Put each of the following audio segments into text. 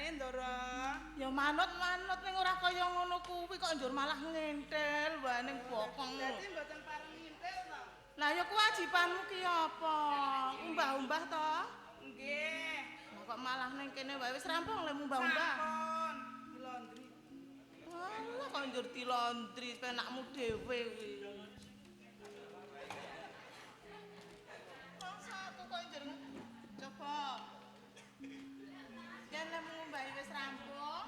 Ndara. Ya manut-manut ning ora kaya ngono kuwi kok njur malah ngentel wae ning bokong. Dadi mboten pareng ngintil to. Lah ya kewajibanmu ki apa? Umbah-umbah to? Nggih. Lah kok malah ning kene wae wis rampung le umbah-umbah. Sampun. Di laundry. Alah kok njur dilondri penakmu dhewe kuwi. Masa aku kok njur coba. Yen lemu ngumbahi wis rampung.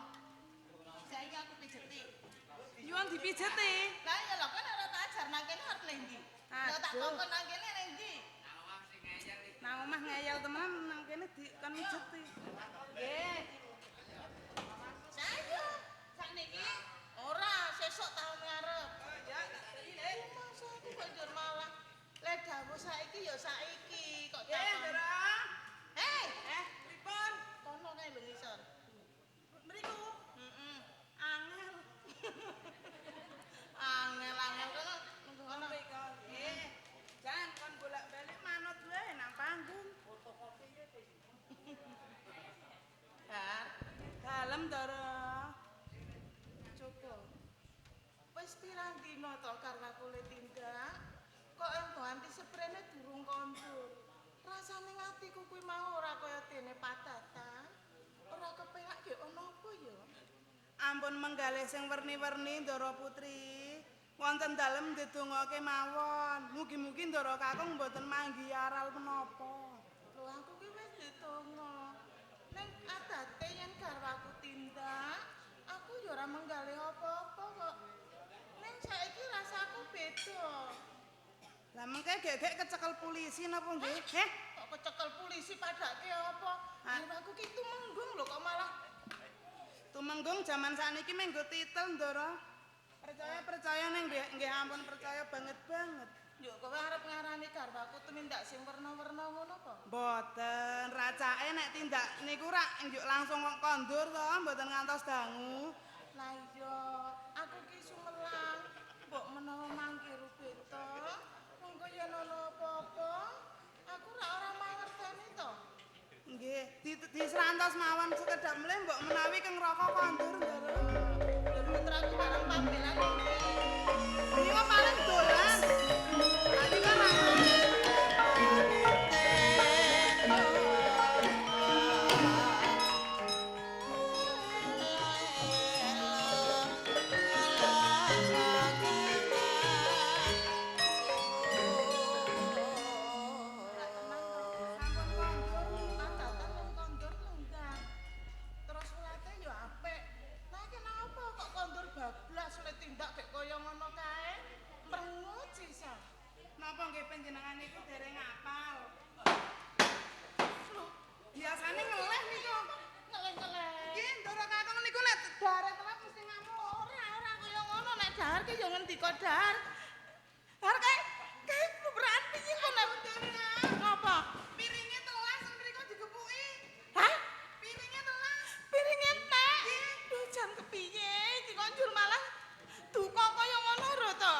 Saiki aku pijeti. Nyuwun dipijeti. Lah ya lho kan ora tak ajar nang kene arep ning ndi? Lah tak Aduh. kongkon nang kene ning ndi? Nang omah ngeyel temenan nang kene kan mijeti. Nggih. Saya sakniki ora sesuk tahun ngarep. Oh ya, tak beli Le. Masa aku kok njur malah le dawuh saiki ya saiki kok Nggih, takon. Ndara. Hei, Pripun? kono kae lho ngisor. Mriku. Heeh. Angel. Angel-angel kono kono. Mriku. Nggih. Jan kon bolak-balik manut wae nang panggung. Dar, Dalem, Ndara. coba. Wis pirang dina to karo aku le tindak? Kok ento anti sprene durung kondur. Rasane atiku kuwi mau ora kaya dene padatan. Ora kepenak ge ono apa ya? Ampun menggalih sing werni-werni Ndara Putri. Wonten dalem ndedongake mawon. Mugi-mugi Ndara Kakung mboten manggi aral menapa. Lho aku ki wis ditongo. Ning adate yen garwaku tindak, aku ya ora menggalih apa-apa kok. Ning saiki rasaku beda. Lah mengke gek-gek kecekel polisi napa nggih? Heh, Kok kecekel polisi padake apa? Garwaku ki tumenggung lho kok malah tumenggung jaman sakniki menggo titel Ndara. Percaya ning nggih ampun percaya banget-banget. yo kowe arep ngarani garwaku tumindak sing werna-werna ngono apa? Mboten, racake nek tindak niku rak njuk langsung kok kondur to, mboten ngantos dangu. Lah iya, aku ki sumelang. Mbok menawa mangke rubeta, monggo yen ana apa-apa, aku ora mangerteni to. Nggih, diserantos mawon sekedap mleh mbok menawi keng rokok kondur Ndara. Ya putraku bareng pambelan iki. Niku paling dolan. Tadi kan sampun kondur. Padatan wong kondur lenggah. Terus ulate ya apik. Lah kenapa kok kondur bablas le tindak kayak kaya ngono kae? Mrengut sisa. Napa nggih panjenengan niku dereng apal? Lho, Biasane ngeleh niku. ngeleh-ngeleh. Nggih, Ndara Kakung niku nek daret telat mesti ngamuk. Ora kaya ngono nek dahar ki ya ngendika dahar. Dahar kae beran piye kok nek ngapa? Piringe telas mriku digepuki. Hah? Piringe telas. Piring entek. Duh jan kepiye iki kok njur malah duka kaya ngono ro to.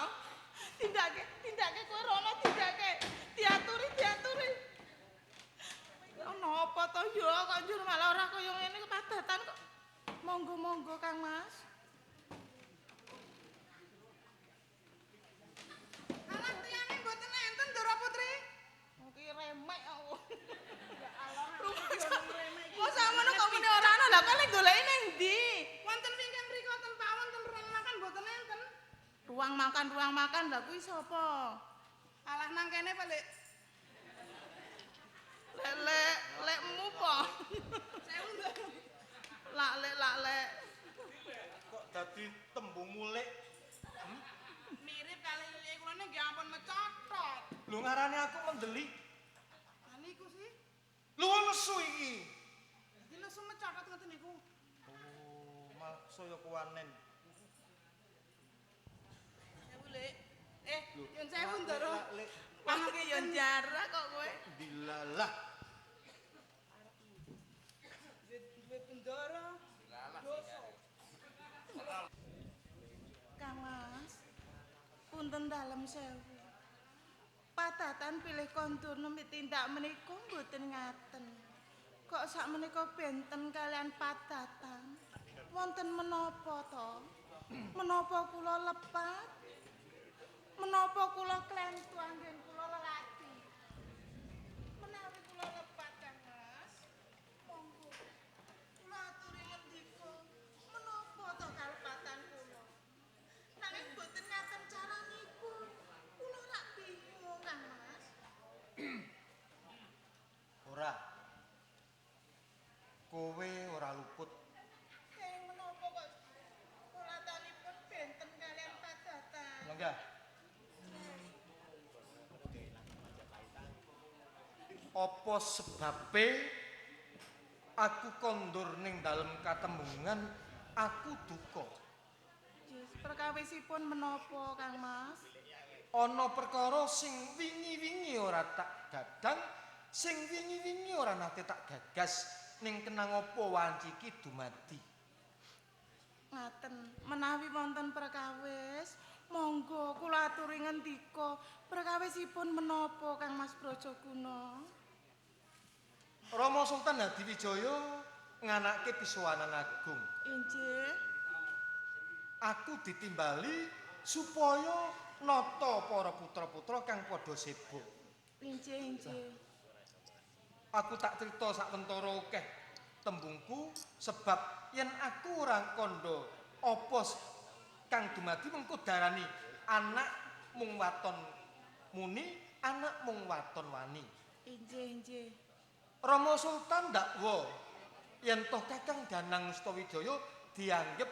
Tindake kowe rono tindake. Diaturi. Ono apa to ya kok njur malah ora kaya ngene kepadatan kok. Monggo Kang Mas. Alah tiyane mboten enten Ndara Putri. Iki remek aku. Ya Allah. Masa ngono kok muni ora ana lah kok lek goleki ning ndi? Wonten wingking mriku wonten pawon ten ruang makan mboten enten. Ruang makan lah kuwi sapa? Alah nang kene balik. Lekmu po. Sewu Ndara. Lak-lek. Kok dadi tembung mulik? Mirip kali liye kula nggih ampun mecotot. Lho ngarani aku mendelik. Lah niku sih. Lho nesu iki. Dadi nesu mecotot ngoten niku. Oh, malah saya kuwanen. Sewu Lek. Lho, Yun sewu Ndara. Lek, Pangke yo jarak kok kowe. dilalah. Duwe bendara. Dosa. Kang Mas. Punten dalem sewu. Padatan pilih kondur nembe tindak menika mboten ngaten. Kok sakmenika benten kalian padatan? Wonten menapa to? Menapa kula lepat? Menapa kula klentu anggen kula lelati? Menawi kula lepat, Kang Mas. Monggo. Kula aturi ngendika, menapa to kalepatan kula? Nanging boten ngaten caranipun. Kula rak bingung, Kang Mas. Ora. Kowe ora luput. Menapa kok kulatanipun benten kalian padatan? Lenggah. Apa sebabe aku kondur ning dalem katembungan aku duka. Yes, perkawisipun menapa, Kang Mas? Ana perkara sing wingi-wingi ora tak dadang, sing wingi-wingi ora nate tak gagas ning kenang apa wanci iki dumadi. Ngaten, menawi wonten perkawis, monggo kula aturi ngendika, perkawisipun menapa Kang Mas Brajaguna? Rama Sultan Hadiwijaya nganake Pisuwanan Agung. Inggih. Aku ditimbali supaya nata para putra-putra kang padha sibuk. Inggih. Aku tak crita sakwentara akeh tembungku sebab yen aku ora kandha apa kang dumadi mengko darani anak mung waton muni, anak mung waton wani. Inggih. Rama Sultan dakwa yen toh Kakang Danang Stawijaya dianggep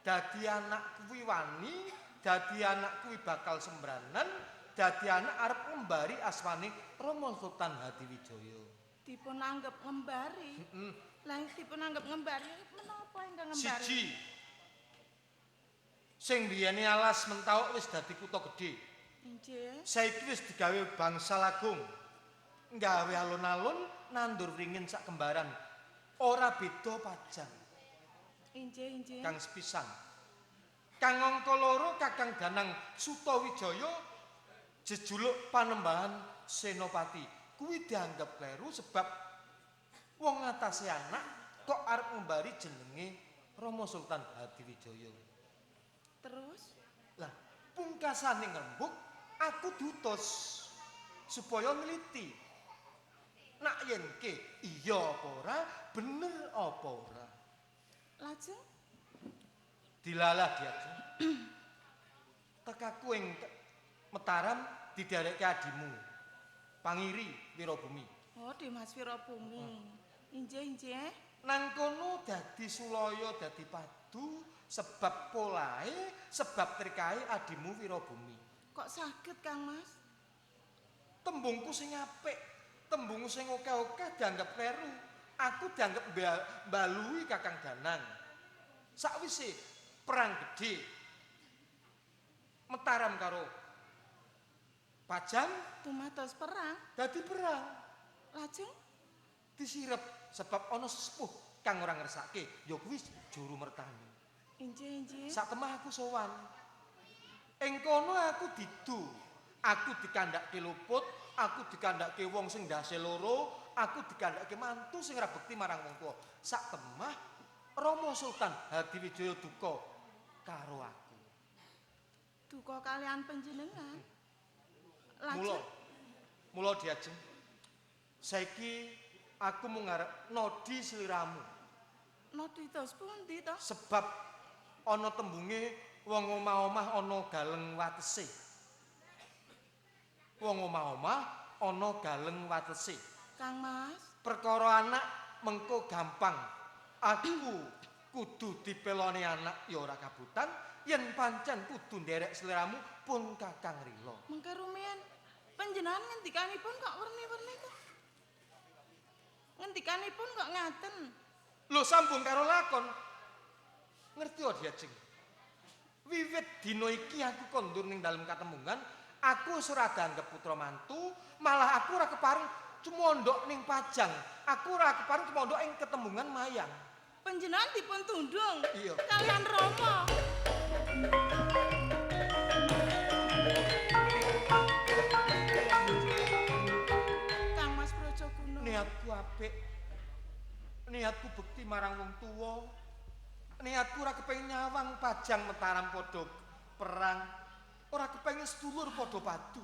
dadi anak kuwi wani, dadi anak kuwi bakal sembranan, dadi anak arep ngembari asmane Rama Sultan Hadiwijaya. Dipun anggap ngembari. Lah dipun anggap ngembari menapa ingkang ngembari? Siji. Sing biyene alas Mentawuk wis dadi kutha gedhe. Inggih. Saiki wis digawe bangsal agung. Nggawe alun-alun nandur ringin sak kembaran. Ora beda pajang. Inggih. Kang sepisan. Kang angka loro Kakang Danang Sutawijaya jejuluk Panembahan Senopati. Kuwi dianggap kleru sebab wong ngatasi anak kok arep ngembari jenenge Rama Sultan Hadiwijaya. Terus Lah, pungkasane ngrembug aku diutus supaya nliti. Nak yen ke iya apa ora, bener apa ora. lajeng Dilalah diajeng. Tekaku ing Mataram didarekke adimu. Pangiri Wirabumi. oh Dimas Wirabumi. Inggih. Nang kono dadi sulaya dadi padu sebab polahe, sebab trikahe adimu Wirabumi. Kok saged Kang Mas? Tembungku sing apik, tembungku sing akeh-akeh dianggap kleru. Aku dianggap mbalui Kakang Danang. Sakwise perang gedhe Mataram karo Pajang Dumados perang. dadi perang Lajeng disirep sebab ana sesepuh kang ora ngersake ya kuwi Juru Mertani. inggih. Sak temah aku sowan. Ing kono aku didu. Aku dikandhake luput, aku dikandhake wong sing ndase loro, aku dikandhake mantu sing ora bekti marang wong tuwa. Sak temah Rama Sultan Hadiwijaya duka karo aku. Duka kalian panjenengan. Mula Lajeng diajeng. Saiki aku mung ngarep nodi sliramu noditos pundi to? sebab ana tembunge wong omah-omah ana galeng watese. Wong omah-omah ana galeng watese. Kang Mas, Perkara anak mengko gampang. Aku kudu dipeloni anak ya ora kabutan, yen pancen kudu nderek sliramu pun Kakang rila. mengke rumiyin panjenengan ngendikanipun kok werni-werni to? Ngendikanipun kok ngaten. Lho sambung karo lakon. Ngerti ora diajeng? Wiwit dina iki aku kondur ning dalem katembungan, aku wis ora dianggep putra mantu, malah aku ora kepareng cumondhok ning Pajang. Aku ora kepareng cumondhok ing ketembungan Mayang. Panjenengan dipun tundung Iya. kalian Rama. Kang Mas Brajaguna. Niatku apik, Niatku bekti marang wong tuwa. Niatku ora kepengin nyawang pajang mataram padha perang. Ora kepengin sedulur padha padu.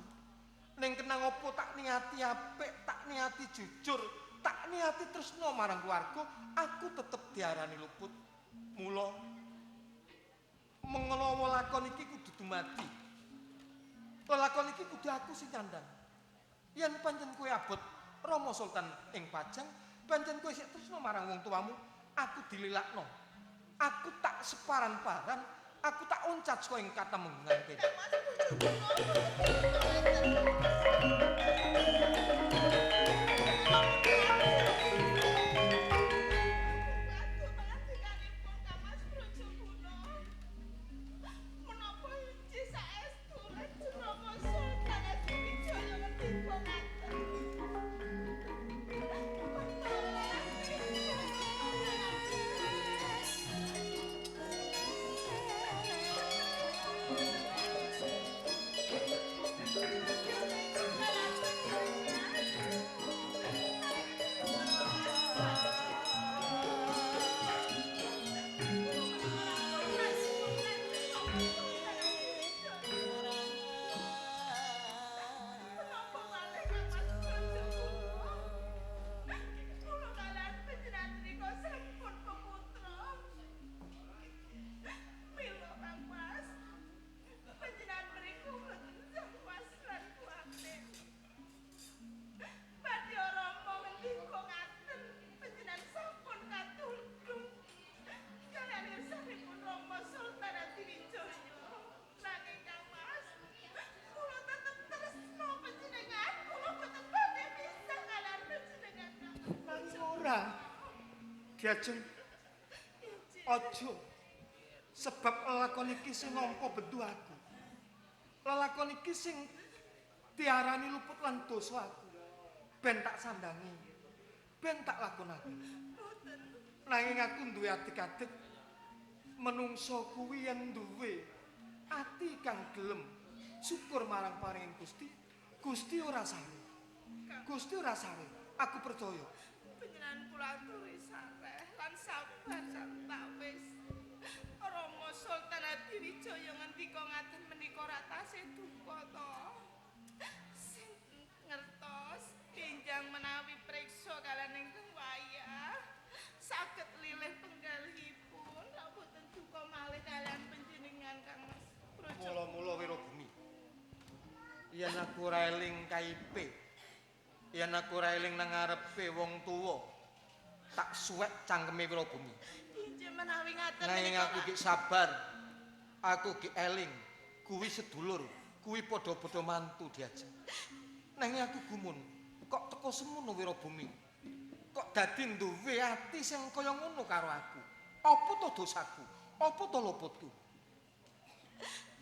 Ning kenang apa tak niati apik, tak niati jujur, tak niati tresna marang keluarga, aku tetep diarani luput. Mula mengono lakon iki kudu dumadi. Lakon iki kudu aku sing nyandang. Yen pancen kowe abot Rama Sultan ing Pajang, pancen kowe sik tresna marang wong tuamu, aku dililakno. Aku tak separan-paran, aku tak oncat saka ing katemungan kene. Diajeng aja sebab lelakon iki sing nampa bendu aku. Lelakon iki sing diarani luput lan dosa aku. Ben tak sandangi, ben tak lakonake. Nanging aku duwe adik-adik menungso kuwi yen duwe ati kang gelem syukur marang paringin Gusti. Gusti ora sare. Gusti ora sare. Aku percaya. Panjenengan kula aturi sareh lan sabar tak wis. Rama Sultan Adiwijaya ngendika ngaten menika ratase duka to. Sing ngertos benjang menawi priksa kalian ingkang wayah saged lilih penggalihipun boten duka malih kalian panjenengan Kang Mas Praja. Mula-mula Wirabumi. Yen aku ora eling kaipe, yen aku ora eling nang ngarepe wong tuwa, tak suwek cangkeme Wirabumi. Injih menawi ngaten Nanging aku ki sabar. Aku ki eling, kuwi sedulur, kuwi padha-padha mantu Diajeng. Nanging aku gumun, kok teko semono Wirabumi? Kok dadi duwe ati sing kaya ngono karo aku? Apa to dosaku? Apa to luputku?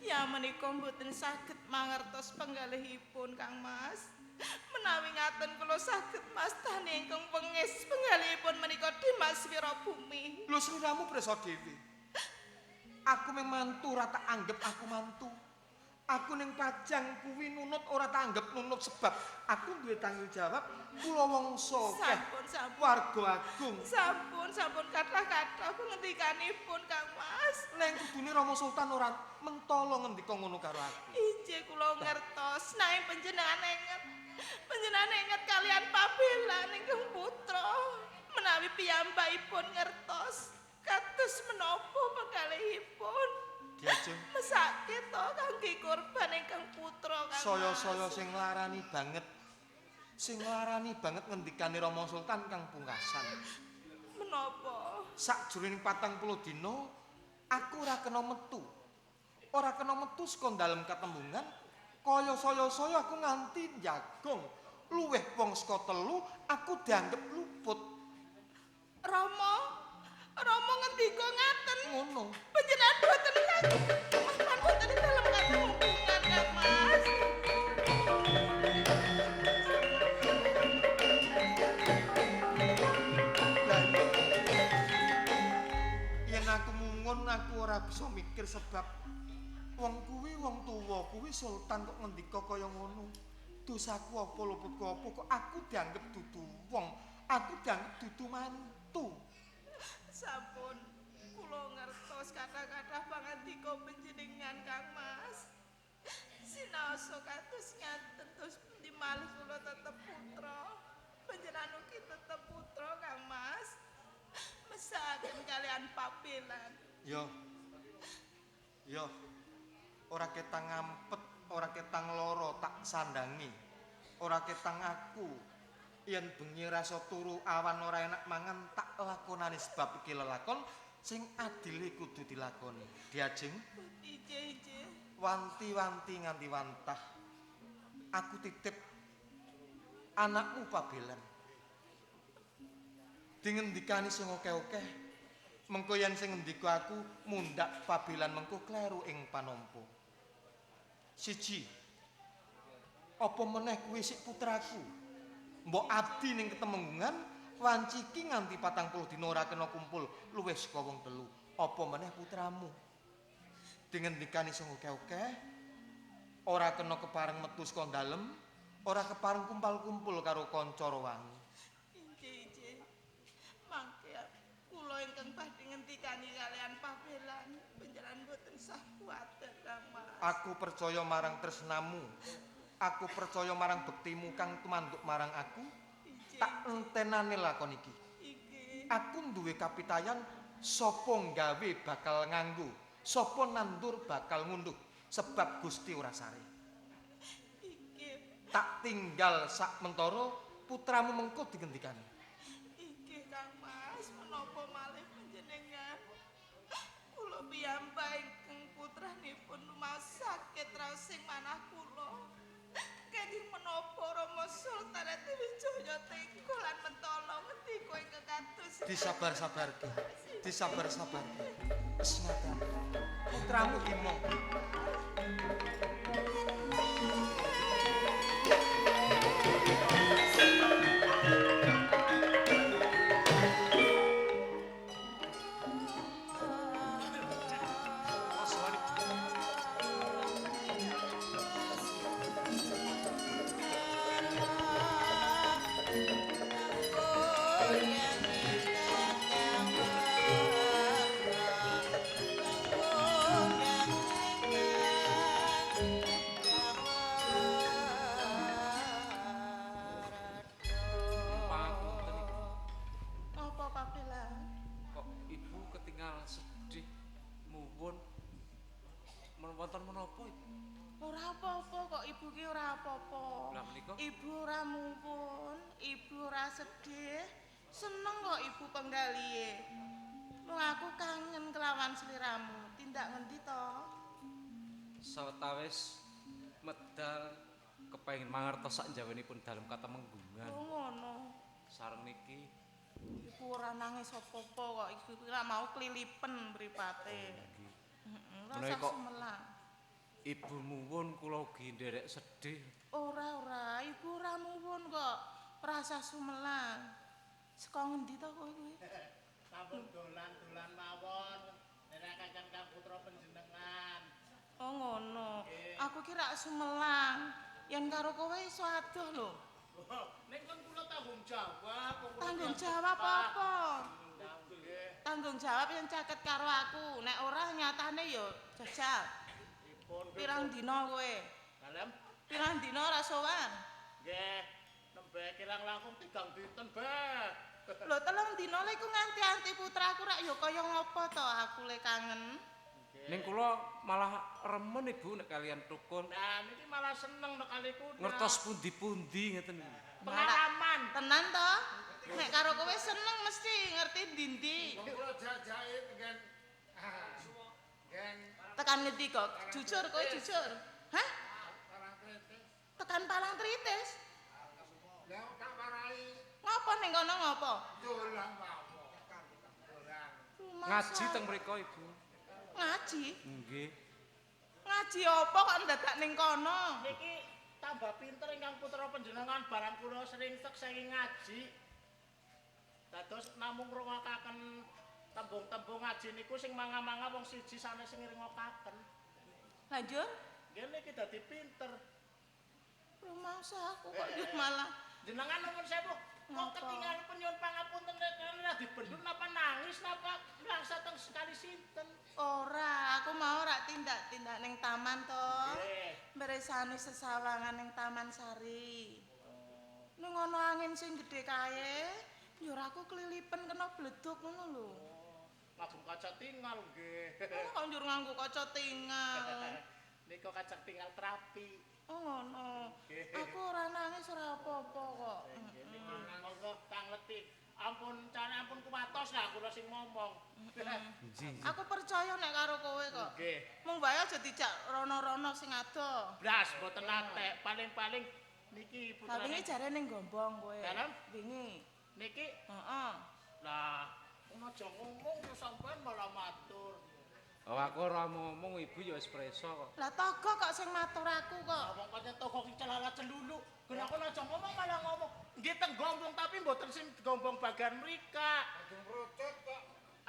Ya menika mboten saged mangertos penggalihipun Kang Mas. Menawi ngaten kula saged mastani ingkang pengis penggalihipun menika Dimas Wirabumi. Lho sliramu presa dhewe. Aku mung mantu ora tak anggap aku mantu. Aku ning Pajang kuwi nunut ora tak anggap nunut sebab aku duwe tanggung jawab kula wangsa Sampun, sampun. warga agung. Sampun kathah-kathah pengendikanipun Kang Mas. Neng kudune Rama Sultan ora mentolo ngendika ngono karo aku. Injih kula ngertos nanging panjenengan inget kalian pabelan ingkang putra menawi piyambakipun ngertos kados menapa penggalihipun. Diajeng Mesake to kangge korban ingkang putra Kang Mas. saya-saya sing nglarani banget. Sing nglarani banget ngendikane Rama Sultan kang pungkasan. Menapa? Sakjroning 40 dina aku ora kena metu. Ora kena metu saka dalem katembungan kaya saya-saya aku nganti njagong. Luwih wong saka telu aku dianggep luput. Rama ngendika ngaten. Ngono. Panjenengan boten saged Mas boten dalem katembungan Kang Mas. Yen aku mungun aku ora bisa mikir sebab wong kuwi wong tuwa kuwi sultan kok ngendika kaya ngono. Dosaku apa luputku apa kok aku dianggep dudu wong, aku dianggep dudu mantu. metu. Sampun kula ngertos kathah-kathah pangandika panjenengan Kang Mas. Sinaosa kados ngaten terus pundi malih kula tetep putra. Panjenengan ugi tetep putra Kang Mas. Mesaken kalian pabelan. Yo, ora ketang ngampet, ora ketang loro tak sandangi. Ora ketang aku yen bengi rasa turu awan ora enak mangan tak lakonani sebab iki lelakon sing adile kudu dilakoni. Diajeng Ije. wanti-wanti nganti wantah. Aku titip anakmu pabelan. Dingendikani sing akeh-akeh. Mengko yen sing ngendika aku mundhak pabelan mengko kleru ing panampa. Siji. Apa meneh kuwi sik putraku? Mbok abdi ning ketemenggungan wanci iki nganti 40 dina ora kena kumpul luwih saka wong telu. Apa meneh putramu? Dingendikani sing akeh-akeh ora kena kepareng metu saka dalem, ora kepareng kumpul-kumpul karo kanca rowangi. Ije. Mangke kula ingkang badhe ngendikani kalian pabelan panjenengan boten sah kuwatir Kang Mas. Aku percaya marang tresnamu. Aku percaya marang bektimu kang tumanduk marang aku. Tak entenane lakon iki. Aku duwe kapitayan sapa gawe bakal nganggo, sapa nandur bakal ngunduh sebab Gusti ora sare. Tak tinggal sak mentara putramu mengko digendikani. Inggih Kang Mas, menapa malih panjenengan? Kula piyambak ingkang putranipun lumaos sakit raos sing manah kula. Kenging menapa Rama Sultan Wijaya tega lan mentala mendika ingkang kados. Disabar-sabarke. Disabar-sabarke. Wis ngaten. Putramu Bima. Apa pabelan? Kok ibu ketinggal sedih muwun wonten menapa ibu? Ora apa-apa kok ibu ki ora apa-apa. Lah menika? Ibu ora mumpun, ibu ora sedih. Seneng kok ibu penggalihe. Mung aku kangen kelawan sliramu. Tindak ngendi to? Sawetawis medal kepengin mangertos sak jawenipun dalem katemenggungan. Oh ngono. Sareng niki Iku ora nangis apa-apa kok iku ora mau klilipen mripate. nggih. Heeh, Menawi rasa kok- sumelang. Ibu muwun kula ugi nderek sedih. Ora, ibu ora muwun kok. Rasa sumelang. Saka ngendi to kowe kuwi? Sampun dolan-dolan mawon nerakaken kang putra panjenengan. Oh ngono. Aku kira sumelang. Yen karo kowe iso adoh lho. Ning kan kula tanggung jawab. kok kula Tanggung dianggep jawab apa? Nggih. Tanggung jawab yang caket karo aku. Nek ora nyatane yo jajal. Pun Pirang dina kowe? dalem Pirang dina ora sowan? nggih nembe kirang langkung 3 dinten, Mbak. Lho telung dina lek iku nganti-anti putraku rak yo kaya ngopo to aku le kangen. Ning kula malah remen ibu nek kalian tukun Nah, niki malah seneng nek kali kuda. ngertos pundi-pundi ngeten. pengalaman. Tenan to? Nek karo kowe seneng mesti ngerti ndi-ndi. Kula jajahe dengan gen Tekan ngendi kok? Jujur kowe jujur. Hah? parang kritis. Tekan Palang Tritis. Lah tak warai Ngopo ning kono ngopo? dolan mawon. Dolan. Ngaji teng mriku ibu. Ngaji? Nggih. Ngaji apa kok dadak ning kono? Niki tambah pinter ingkang putra panjenengan barang kula sering saking ngaji. Dados namung ngrungokaken tembung-tembung ngaji niku sing manga-manga wong siji sanes sing ngrungokaken. Lanjut? Nggih niki dadi pinter. Rumangsa aku kok yo malah Jenengan nuwun sewu, Kok ketinggalan penyuwun pangapunten nek dibendul napa nangis napa ngrasa teng sekali sinten? Ora, aku mau rak tindak-tindak ning taman to. Nggih. Mbresani sesawangan ning Taman Sari. Ning ana angin sing gedhe kae, ya ora aku kelilipen kena bleduk ngono lho. Ngagem kaca tinggal nggih. Kok njur nganggo kaca tinggal. Nika kaca tinggal terapi. Oh ngono. Aku ora nangis ora apa-apa kok. Monggo Kang Leti. Ampun cane ampun kuwatos lah kula sing ngomong. Aku percaya nek karo kowe kok. Nggih. Mung wae aja dijak rono-rono sing ado. Blas mboten nate, paling-paling niki Lah wingi putrane. jare ning Gombong kowe. Dalem? Wingi. Niki Heeh. lah aja ngomong ya sampean malah matur. Oh aku ora ngomong ibu ya wis preso kok. Lah togo kok sing matur aku kok. Ngomong kaya toko ki celala celulu. Gen aku aja ngomong malah ngomong. Nggih teng Gombong tapi mboten sing Gombong bagian mrika.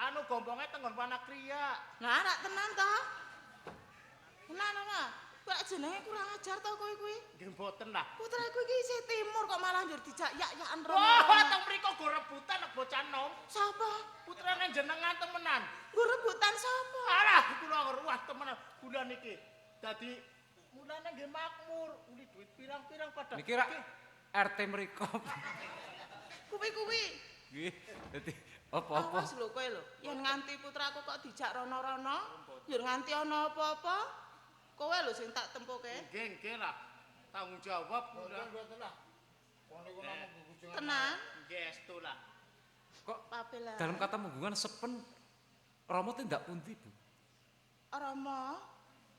Anu Gombonge teng nggon Panakria. Lah rak tenan to? Tenan ana. Kok jenenge kurang ajar to kowe kuwi? Nggih mboten lah. Putraku iki isih timur kok malah njur dijak yak-yakan rono. Wah, teng mriko go rebutan nek bocah nom. Sapa? Putrane jenengan temenan. Nggo rebutan sapa? Alah, kula ruwah temenan bulan iki. Dadi mulane nggih makmur, uli duit pirang-pirang pada. Niki rak RT mriko. Kuwi-kuwi. Nggih. Dadi apa-apa. Awas lho kowe lho. Yen nganti putraku kok dijak rono-rono, njur nganti ana apa-apa, kowe lho sing tak tempuke. Nggih lah. Tanggung jawab udah. Tenan? Nggih estu lah. Kok Papela. dalam kata hubungan sepen Romo tindak pundi, Bu? Rama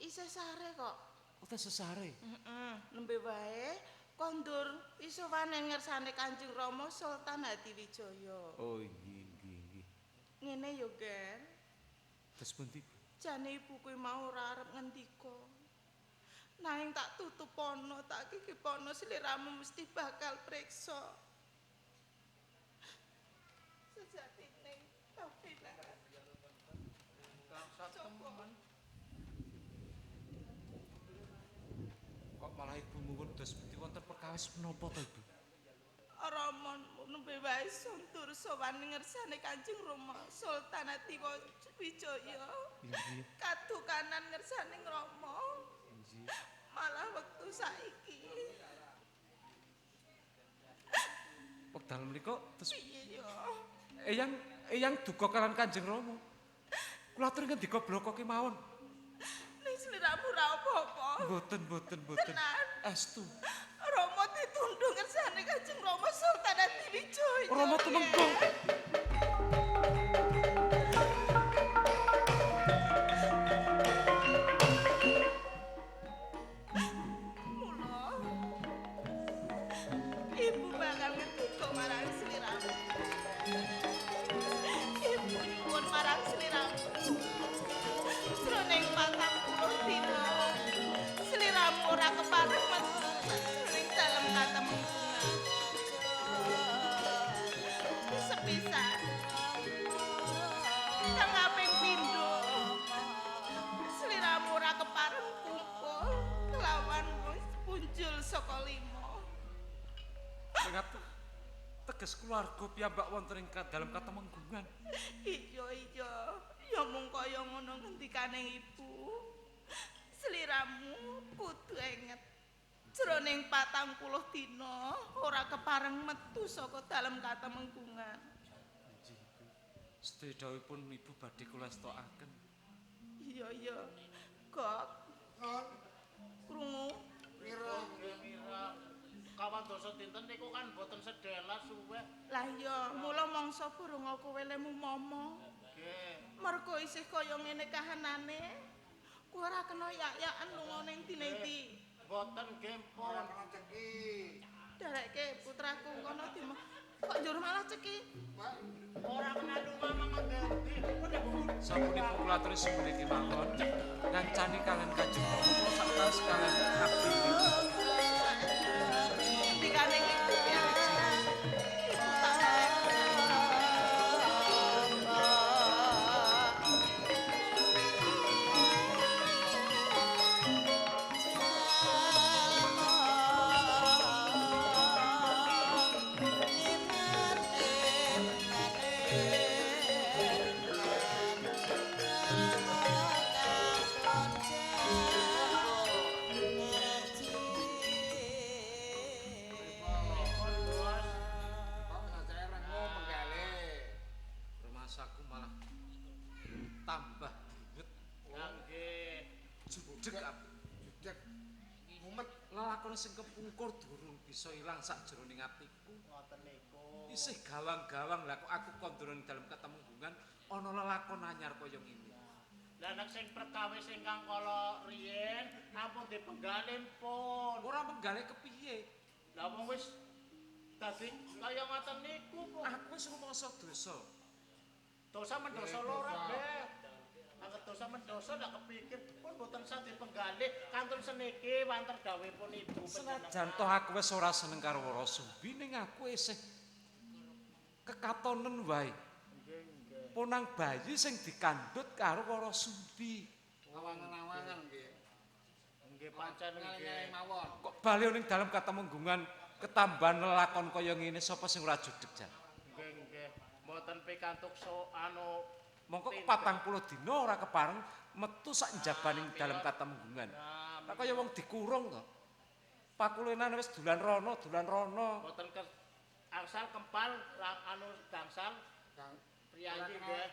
isih sare kok. Uta sesare. Heeh, nembe wae kondur iso wani ngersane Kanjeng Rama Sultan Hadiwijaya. Oh nggih nggih. Ngene yo, Gen. Terus pundi, Bu? Jane ibu kuwi mau ora arep ngendika. Nanging tak tutup ana, tak kikip ana sliramu mesti bakal priksa. Sejatine Papela. Kok malah ibu muwun dos pundi wonten perkawis menapa to, Ibu? Rama nembe wae suntur sowan ngersane Kanjeng Rama Sultan Hadiwijaya. Nggih. Kadukanan ngersane Rama. Nggih. Malah wektu saiki. Wekdal menika terus Piye yo? eyang duka kalan Kanjeng Rama. Kula atur ngendika bloko kemawon. Ning sliramu ra apa-apa. Mboten. Tenan. Estu. Rama ditundung ngersane Kanjeng Rama Sultan Hadiwijaya. Rama tumenggong. Mula ibu bakal ngeduga marang sliramu. Ibu nyuwun marang sliramu. Jroning 40 dina sliramu ora kepareng metu ning dalem katemunggungan. Sepisan kang kaping pindho sliramu ora kepareng kumpul kelawan wis punjul saka lima. Sangat teges keluarga piyambak wonten ing dalam katemenggungan. Iya, ya mung kaya ngono ngendikane ibu. Sliramu kudu enget. Jroning 40 dina ora kepareng metu saka dalem katemenggungan. Sedhawuhipun ibu badhe kula stokaken. Iya. Kok krungu Mira. Kawan dosa dinten niku kan boten sedela suwe. lah iya mula mangsa burung kowe lemu momong. Nggih. Mergo isih kaya ngene kahanane. Kowe ora kena yak-yakan lunga ning dineti. Boten nggih pun. Dereke putraku kono kok njur malah ceki. Ora kena lumah mangendi. Sapunipun kula aturi sepuniki mawon ngancani kangen Kanjeng Rama saktaus kangen abdi. Dikane ibu ya. Ibu tak sing kepungkur durung bisa ilang sakjroning atiku. Ngoten niku. Isih gawang-gawang lah kok aku kondurung dalam ketemunggungan ana lelakon anyar kaya ngene. Lah nek sing perkawis ingkang kala riyen ampun dipenggalih pun. Ora menggale kepiye? Lah wong wis dadi kaya ngoten niku kok. Aku wis rumangsa dosa. Dosa mendosa loro, Beh. Angger dosa mendosa ndak kepikir pun boten sah dipenggalih kantun seniki wanter dawuhipun Ibu Senajan toh aku wis ora seneng karo Warasumbi ning aku isih kekatonen wae. Ponang bayi sing dikandhut karo Warasumbi. Awangan-awangan nggih. Nggih pancen nggih. Mawon. Kok bali ning dalem katemunggungan ketambahan lelakon kaya ngene sapa sing ora judeg jan. Nggih nggih. Mboten pikantuk so anu Mongko 40 dina ora kepareng metu sak njabaning dalem katemunggungan. Lah kaya wong dikurung to. Pakulenan wis dolan rono. mboten ke angsal kempal anu gangsal priyayi nggih.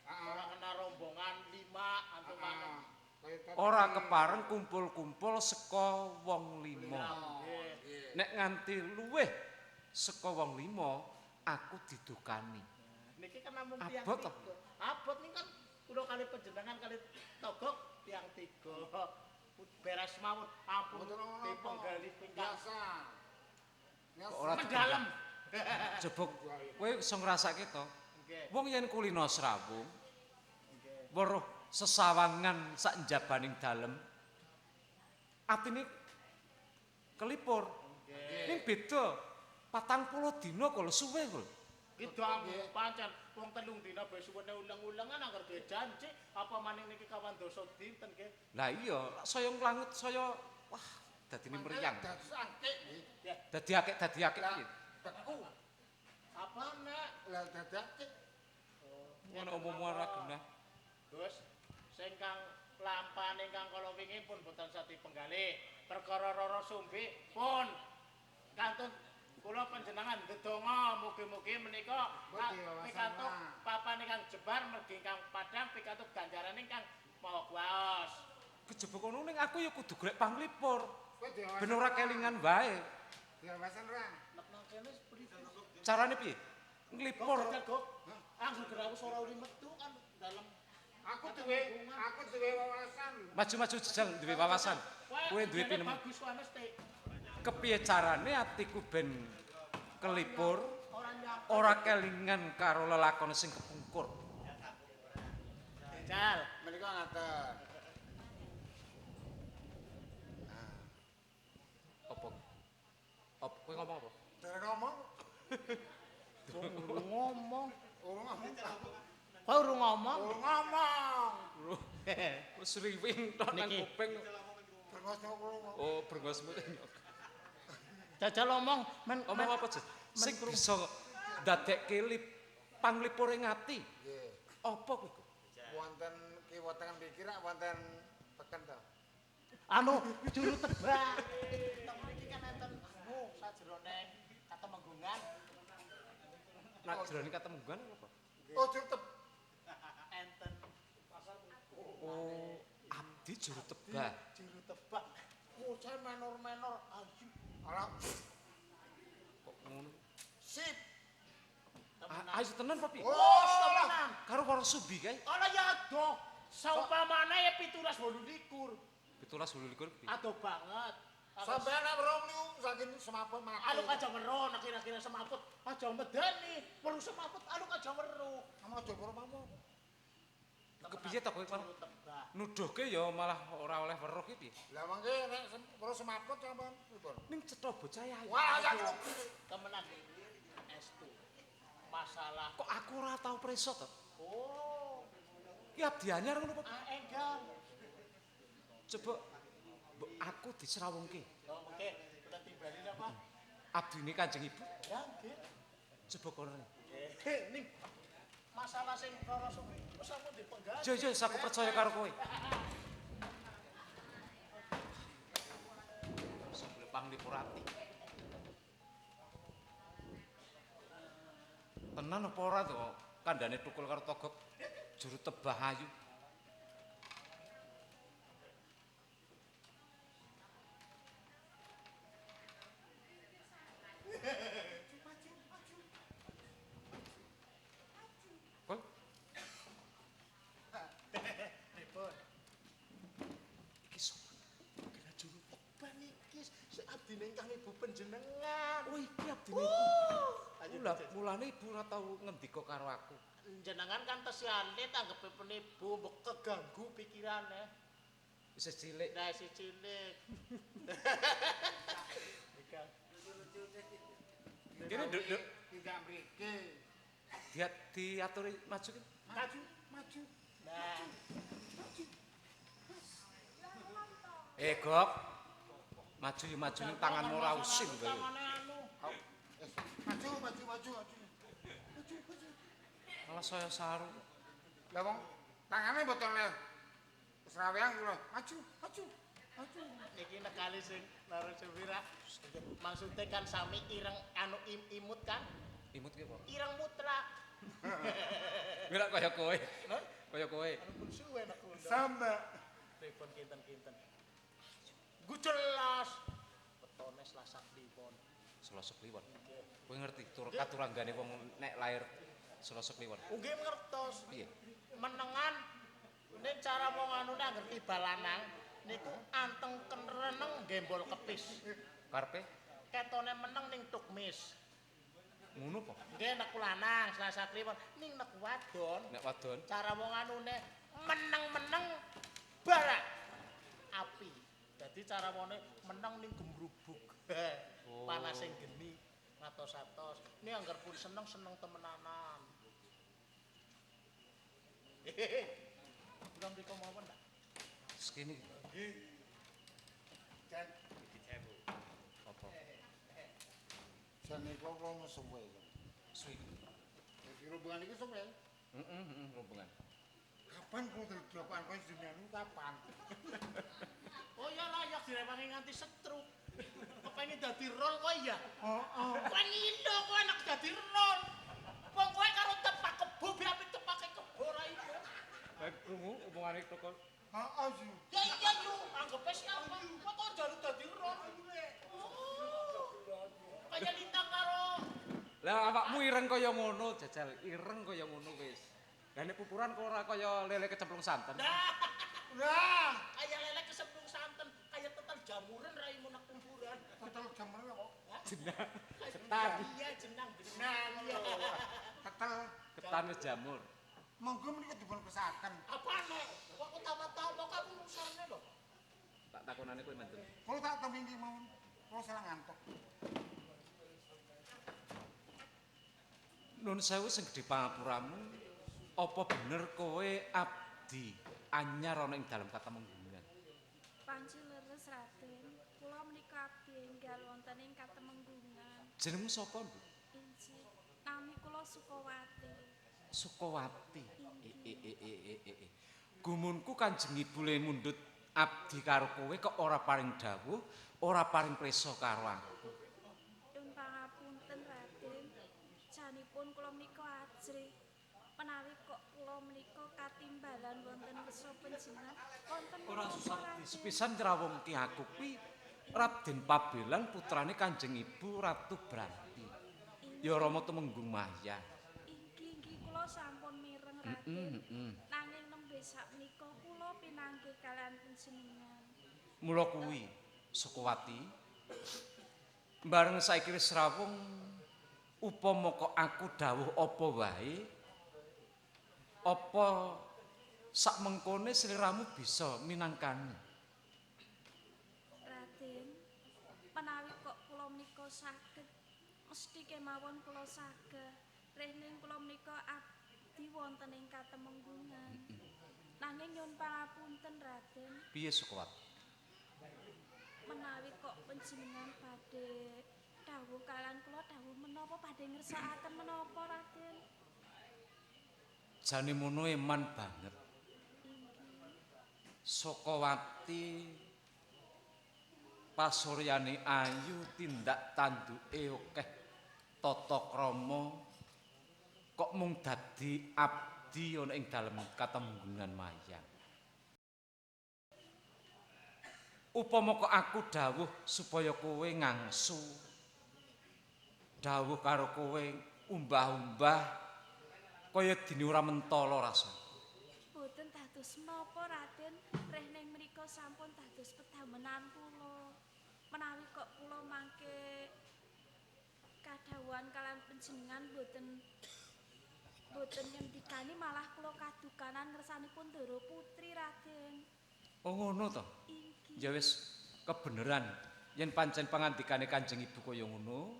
Ora kena rombongan 5 antuk maneh. Ora kepareng kumpul-kumpul saka wong 5. Nggih. Nek nganti luweh saka wong 5 aku didukani. Niki kan namung tiang Abot, tiga. Abot nih kan kula kali panjenengan kali togok tiang 3. Beres mawon ampun dipenggali pinggang Biasa. Ora mendalam. jebok kowe iso ngrasake to. Nggih. Wong yen kulino srawung weruh sesawangan sak njabaning dalem atine kelipur. Ning beda 40 dina kok suwe kok. Gitu pancen wong 3 dina bae suwene ulang-ulangan anggar duwe janji apa maning niki kawan dosa dinten nggih. Lah iya, saya nglangut saya wah dadine mriyang. Sakit nggih. Dadi akeh piye? Teku. Apa nek Lah dadake. Ngono umum ora genah. Gus sing kang lampan ingkang kala wingi pun boten sadi penggalih. Perkara Rara Sumbi pun kantun kula panjenengan ndedonga mugi-mugi menika pikantuk papan ingkang jebar mergi ingkang padhang pikantuk ganjaran ingkang maha kuwaos. Kejebok ngono ning aku ya kudu golek panglipur. Kowe dhewe. Ben ora kelingan wae. Diawasan ra. Nek nang kene sepriti. Carane piye? Nglipur. Kok anggur gerawus ora uli metu kan dalem Aku duwe wawasan. Maju-maju jejal duwe wawasan. Kowe duwe pinem. bagus wae mesti Kepiye carane atiku ben kelipur ora nyapa. ora kelingan karo lelakon sing kepungkur. Jal. Menika ngaten. Apa? Apa kowe ngomong apa? Dereng ngomong. Urung ngomong. Urung ngomong. Kowe urung ngomong. Urung ngomong. Wis riwing tok nang Niki. kuping. Brengos ngomong. Oh, brengosmu. Jajal omong men Omong apa, Jet? Sing bisa ndadekke panglipure ngati. Nggih. Apa kuwi? Wonten kiwa tengen pikir wonten teken to. anu juru tebak. Nek mriki kan enten anu sajroning katemenggungan Nak jroning katemunggan apa? Oh, jurtep. enten Oh, abdi juru tebak. juru tebak. Bocah menor-menor ayu. Ora Kok ngono? sip. Ayo tenan apa piye? Oh, temenan. Karo Warasumbi kae. Ana ya ado. Saumpamane ya 17 17 piye? Ado banget. Sampeyan nek weruh niku saking semaput mati. Anu aja weruh nek kira-kira semaput aja medeni. Perlu semaput anu aja weruh. Kamu aja weruh mampu. Kepiye to kowe malah Juru tebak. nuduhke ya malah ora oleh weruh ki piye? Lah mangke nek weruh semaput sampean pripun? Ning cetha bocah ayu. Wah, ya kok. Temenan estu. Masalah. Kok aku ora tau preso to? Oh, Ki abdi anyar ngono apa? enggal. Coba mbok aku diserawungke. Oh, mungkin kita timbali apa? Abdine Kanjeng Ibu. Ya, nggih. Coba kono. Ning masalah sing Rara Sumbi wis sampun dipenggal. Jo aku percaya karo kowe. Sambil panglipur ati. Tenan apa ora to? Kandhane tukul karo togok juru tebah ayu. ibu panjenengan. Oh iki abdine ibu. Ayo, Lah mulane ibu ora tau ngendika karo aku. Jenengan kan tesiane tanggepe penibu mbok keganggu pikirane. Wis cilik. Nah si cilik. Ika. Kene nduk Tidak mriki. diaturi maju ki. Maju, maju. Nah, Gok. Maju ya maju ning tanganmu ora usin kowe. tangane anu. Maju, maju, maju, maju. Malah saya saru. Lah wong tangane mboten le. Wis rawean kula. Maju, maju, maju. Niki nekali sing Narasubira. Maksudnya kan sami ireng anu imut kan? Imut ki apa? Ireng mutlak. Ora kaya kowe. Kaya kowe. Anu pun suwe nek undang. Sama. Telepon kinten-kinten. Gu jelas. Betone Selasa Kliwon. Selasa Kliwon. Kowe ngerti katuranggane wong nek lair Selasa Kliwon. Nggih ngertos. Piye? Menengan ning cara wong anu angger tiba lanang niku anteng kenreneng gembol kepis. Karepe Ketone meneng ning tukmis. ngono apa? Nggih nek lanang Selasa Kliwon ning nek wadon Nek wadon cara wong anune meneng-meneng barak api. Dadi cara wone meneng ning gembrubuk. Oh. Panas sing geni ngatos-atos. Ini anggar pun seneng-seneng temenanan. Bukan mriko mawon ta? sekene Dan apa? jan niku kula suwe. Suwi. Jadi rombongan iki suwe. Rombongan. Kapan kula diopan kowe jenengan kapan? Oh ya layak direwangi nganti setruk. Kepengin dadi rol kowe ya? Heeh. Kowe ngindo kowe nek dadi rol. Wong kowe karo tepak kebo biapi tepake kebo ra iku. Krungu omongane toko Heeh sih. Ya iya yu, anggepe siapa? Kok kok njaluk dadi rol kuwe. Kaya lintang karo Lah awakmu ireng kaya ngono, jajal ireng kaya ngono wis. Lah nek pupuran kok ora kaya lele kecemplung santen. Nah, kaya lele kesepung santen, kaya tetel jamuran raimu nak kumpuran. tetel jamur kok. Jenang ketan, Iya jenang jenang iya. Tetel. ketan wis jamur. Monggo menika dipun kesaken. Apane? Kok utama-tama kok urusane lho. Tak takonane kowe menten. Kula tak temini mawon. Kula salah ngantuk. Nun sewu sing gedhe pangapuramu, apa bener kowe abdi anyar ana ing dalem Katemenggungan? Panci leres Raden, kula menika abdi enggal wonten ing Katemenggungan. Jenengmu sapa, Nduk? Inci, nami kula Sukawati. Sukawati. Gumunku Kanjeng Ibu le mundhut abdi karo kowe kok ora paring dawuh, ora paring prisa karo aku. Nyuwun pangapunten Raden, janipun kula menika ajrih. Menawi kok kula menika katimbalan wonten kersa panjenengan, wonten Ora menapa, susah Raden? sepisan nyrawungke aku kuwi Raden Pabelan putrane Kanjeng Ibu Ratu Branti. Ya Rama Tumenggung Maya. Inggih kula sampun mireng Raden. Nanging nembe sakmenika kula pinanggih kalian panjenengan. Mula kuwi Sukawati bareng saiki wis rawung upama kok aku dawuh apa wae apa sak mengkone sliramu bisa minangkani. Raden, menawi kok kula menika saged, mesti kemawon kula saged. Rehning kula menika abdi wonten ing Katemenggungan. Nanging nyuwun pangapunten Raden, Piye Sukawati? menawi kok panjenengan badhe dawuh kalian kula dawuh menapa badhe ngersakaken menapa Raden? Jane mono eman banget. Inggih. Sukawati pasuryane ayu tindak tanduke akeh tata krama kok mung dadi abdi ana ing dalem Katemenggungan Mayang. Upama kok aku dawuh supaya kowe ngangsu. Dawuh karo kowe umbah-umbah kaya dene ora mentala rasane. Boten dados menapa Raden, rehning mriku sampun dados pedamenan kula. menawi kok kula mangke kadhawuhan kalian panjenengan boten ngendikani malah kula kadukanan ngersanipun Ndara Putri Raden. Oh ngono to. Inggih. Ya wis kebeneran yen pancen pangandikane Kanjeng Ibu kaya ngono,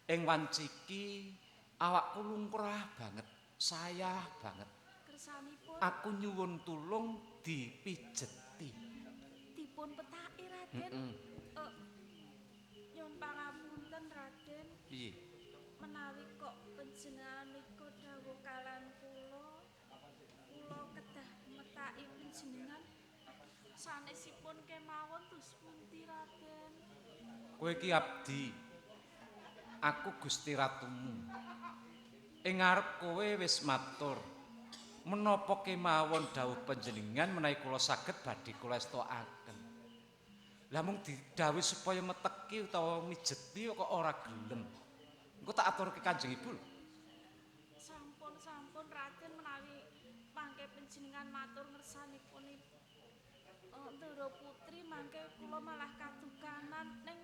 ing wanci iki awakku lungkrah banget, sayah banget. Kersanipun Aku nyuwun tulung dipijeti. dipun petaki Raden. Nyuwun pangapunten Raden. Piye? Menawi kok panjenengan nika dawuh kalan kula kedah metaki panjenengan sanesipun kemawon tus pundi Raden. Kowe iki abdi. Aku Gusti Ratumu. Ing ngarep kowe wis matur. Menapa kemawon dawuh panjenengan menawi kula saged badhe kula estokaken. Lah mung didhawuhi supaya meteki utawa mijeti kok ora gelem. Engko tak aturke Kanjeng Ibu lho. Sampun Raden menawi mangke panjenengan matur ngersanipun Ndara Putri mangke kula malah kadukanan ning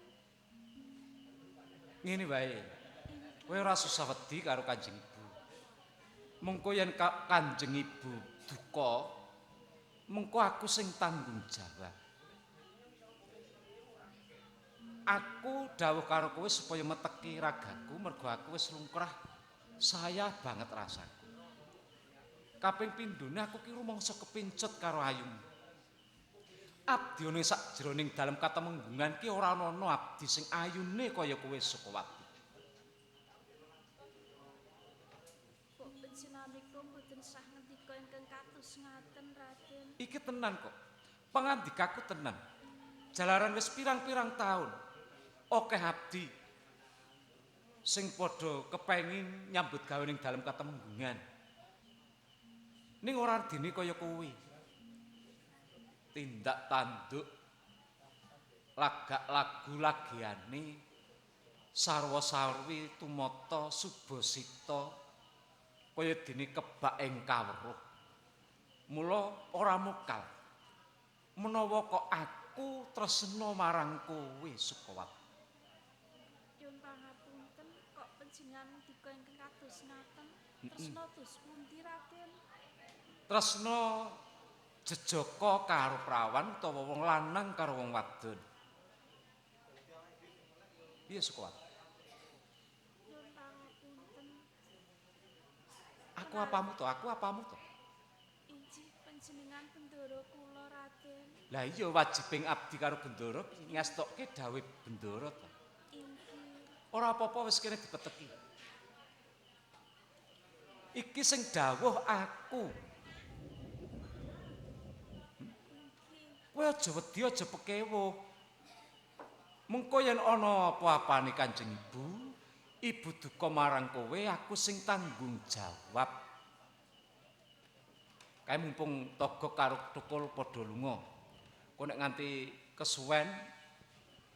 Ngene wae. Kowe ora susah wedi karo Kanjeng Ibu. Mengko yen Kanjeng Ibu duka, mengko aku sing tanggung jawab. Aku dawuh karo kowe supaya meteki ragaku mergo aku wis lungkrah sayah banget rasaku. Kaping pindhone aku ki rumangsa kepincut karo ayumu. Abdi ana sakjroning dalem katemenggungan ki ora ana abdi sing ayune kaya kowe Sukawati. kok panjenenganipun mboten sah ngendika ingkang kados ngaten Raden. Iki tenan kok. Pangandikaku tenan. Jalaran wis pirang-pirang taun. Akeh abdi sing padha kepengin nyambut gawe ning dalem katemenggungan. Ning ora dene kaya kowe. Tindak tanduk lagak lagu lagiane sarwa sarwi tumata subasita kaya dene kebak ing kaweruh. Mula ora mokal menawa kok aku tresna marang kowe Sukawati. Nyuwun pangapunten kok panjenengan ngendika ingkang kados ngaten. Tresna tus pundi Raden? Tresna jejaka karo prawan utawa wong lanang karo wong wadon. Piye Sukawati? Nyuwun pangapunten. Aku apamu to? Aku apamu to? Injih panjenengan bendara kula Raden. Lah iya wajibing abdi karo bendara ngastokke dawuh bendara to. Inggih. Ora apa-apa wis kene dipeteki. Iki sing dawuh aku. Kowe aja wedi aja pekewo. Mengko yen ana apa-apane Kanjeng Ibu duka marang kowe, aku sing tanggung jawab. Kae mumpung togok karo tukul padha lunga. Kok nek nganti kesuwen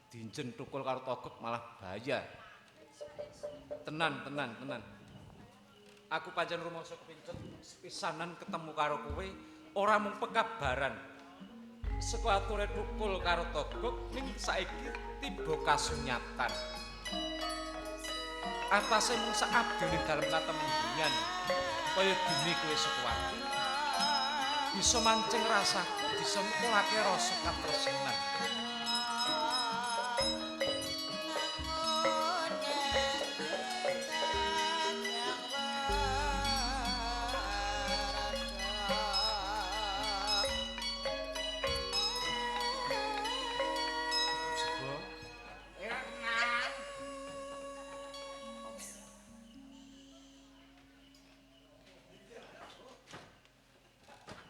dinjen tukul karo togok malah bahaya. Tenan. Aku pancen rumangsa kepincut sepisanan ketemu karo kowe, ora mung pekabaran. Seko ature tukul karo togok ning saiki tiba kasunyatan. Atase mung sak abdi ning dalem katemunggungan kaya dene kowe Sukawati bisa mancing rasaku, bisa nukulake rasa katresnan.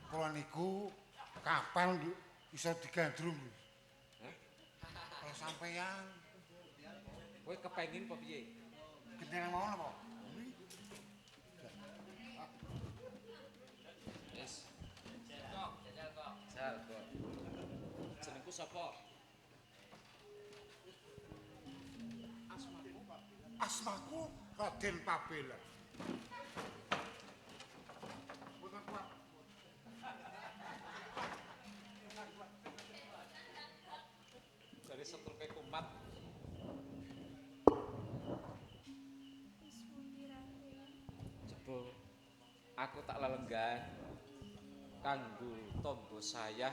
Kula niku kapal iso digandrung. Kalau sampeyan Kowe kepengin apa piye? gendeng mawon apa? Yes. Jajal kok. Jenengku sapa? Asmaku Raden Pabela. Mboten kuat. Dari setruk kumat aku tak lelenggan kanggo tamba sayah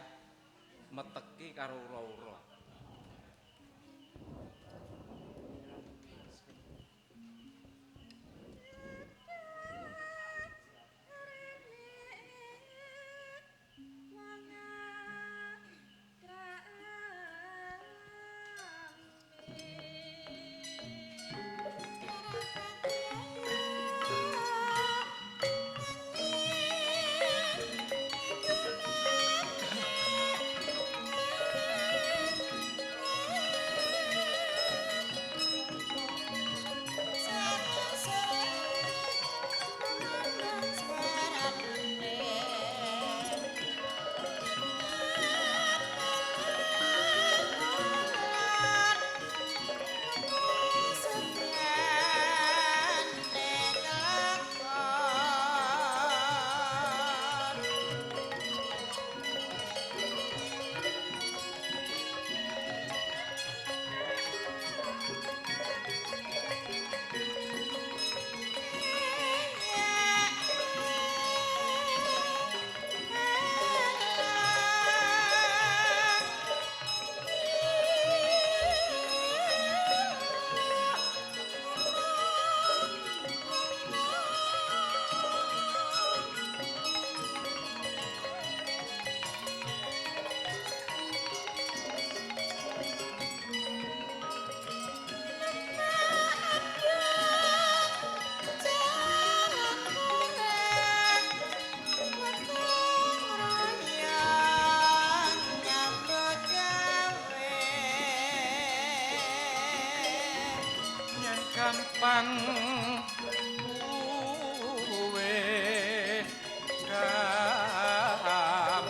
meteki karo ura-ura. Gampang kuwe gampang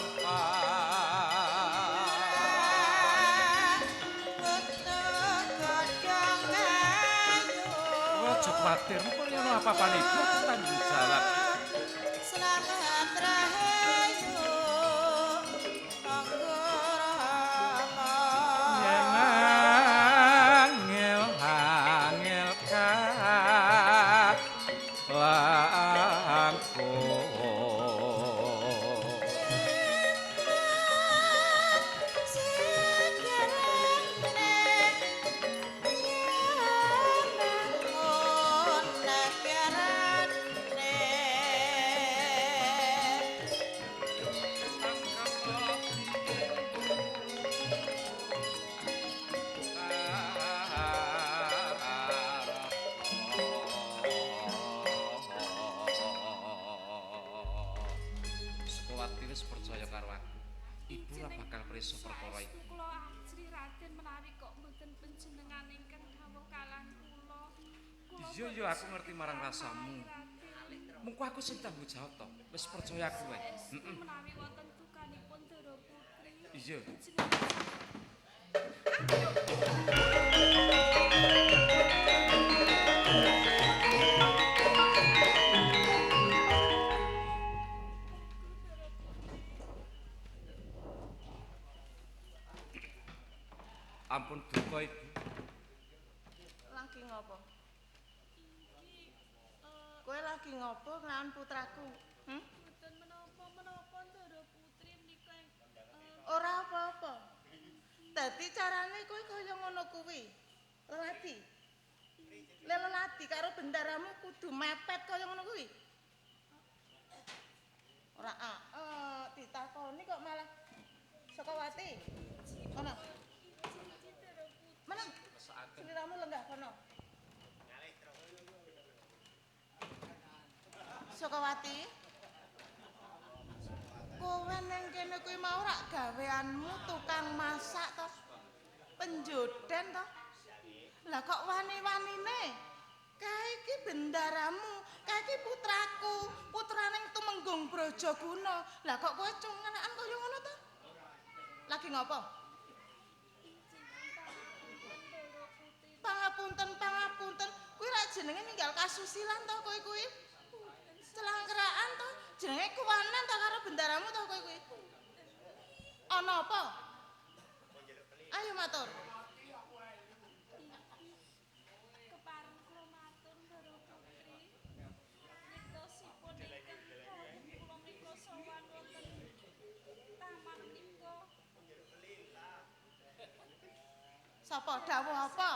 ojo kuwatir kok yen apa-apane ibu tanggung jawab. Selamat rahayu Sukawati wis percaya karo aku. Ibu ora bakal preso perkara iki. Kula ajri Raden menawi kok mboten panjenengan ingkang dawuh kalang kula. Iya ya aku ngerti marang rasamu. Mengko aku sing tanggung jawab to. Wis percaya aku wae. Heeh. Menawi wonten dukanipun Dara Putri. Iya. Ampun duka Ibu. lagi ngopo? Kowe lagi ngopo nglawan putraku? Mboten menapa-menapa Dara Putri menika Ora apa-apa. Dadi carane kowe kaya ngono kuwi. Lelati. Lelati karo bendaramu kudu mepet kaya ngono kuwi. Ora ditakoni kok malah Sukawati. Kono. Meneng. Sliramu lenggah kono. Sukawati. Kowe nang kene kuwi mau rak gaweanmu tukang masak to? Penjoden to? Lah kok wani-wanine? Kae iki bendaramu, kae iki putraku, putraning Tumenggung Brajaguna. Lah kok kowe cungenakan kaya ngono to? Lagi ngopo? Pangapunten, pangapunten. Kuwi rak jenenge ninggal kasusilan to kowe kuwi? Celangkeraan to? Jenenge kuwanan to karo bendaramu to kowe kuwi? Ana apa? Ayo matur. kepareng kula matur Dara Putri. Nitosipun ingkang Sapa dawuh apa?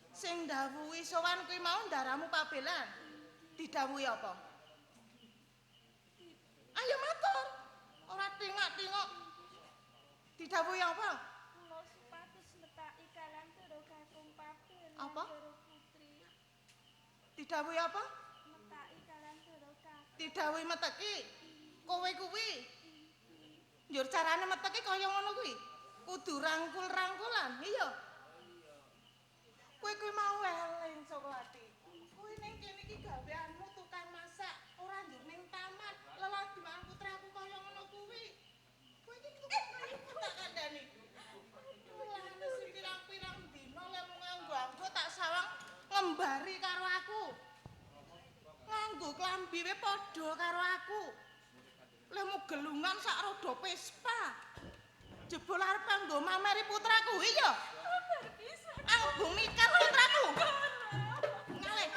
Sing dawuhi sowan kuwi mau ndaramu pabelan. Didhawuhi apa? Ayo matur. Ora tingak-tingok. Didhawuhi apa? Kula supados metaki kalantara kakung pabelan Apa? Dara Putri. Didhawuhi apa? Metaki kalantara kakung. Didhawuhi meteki. Kowe kuwi njur carane meteki kaya ngono kuwi. Kudu rangkul-rangkulan, iya. Kowe kuwi mau eling Suklati. Kowe ning kene iki gaweanmu tukang masak, ora njur ning taman. Lelaki mang putraku kaya ngono kuwi. Kowe iki kudu tak kandhani. Mulane sing pirang-pirang dina lemu nganggo tak sawang ngembari karo aku. Nganggo klambi we padha karo aku. Lemu gelungan sak rodo Vespa. Jebul arep nggo mameri putraku, iya. Aku mikir putraku. Ngalih.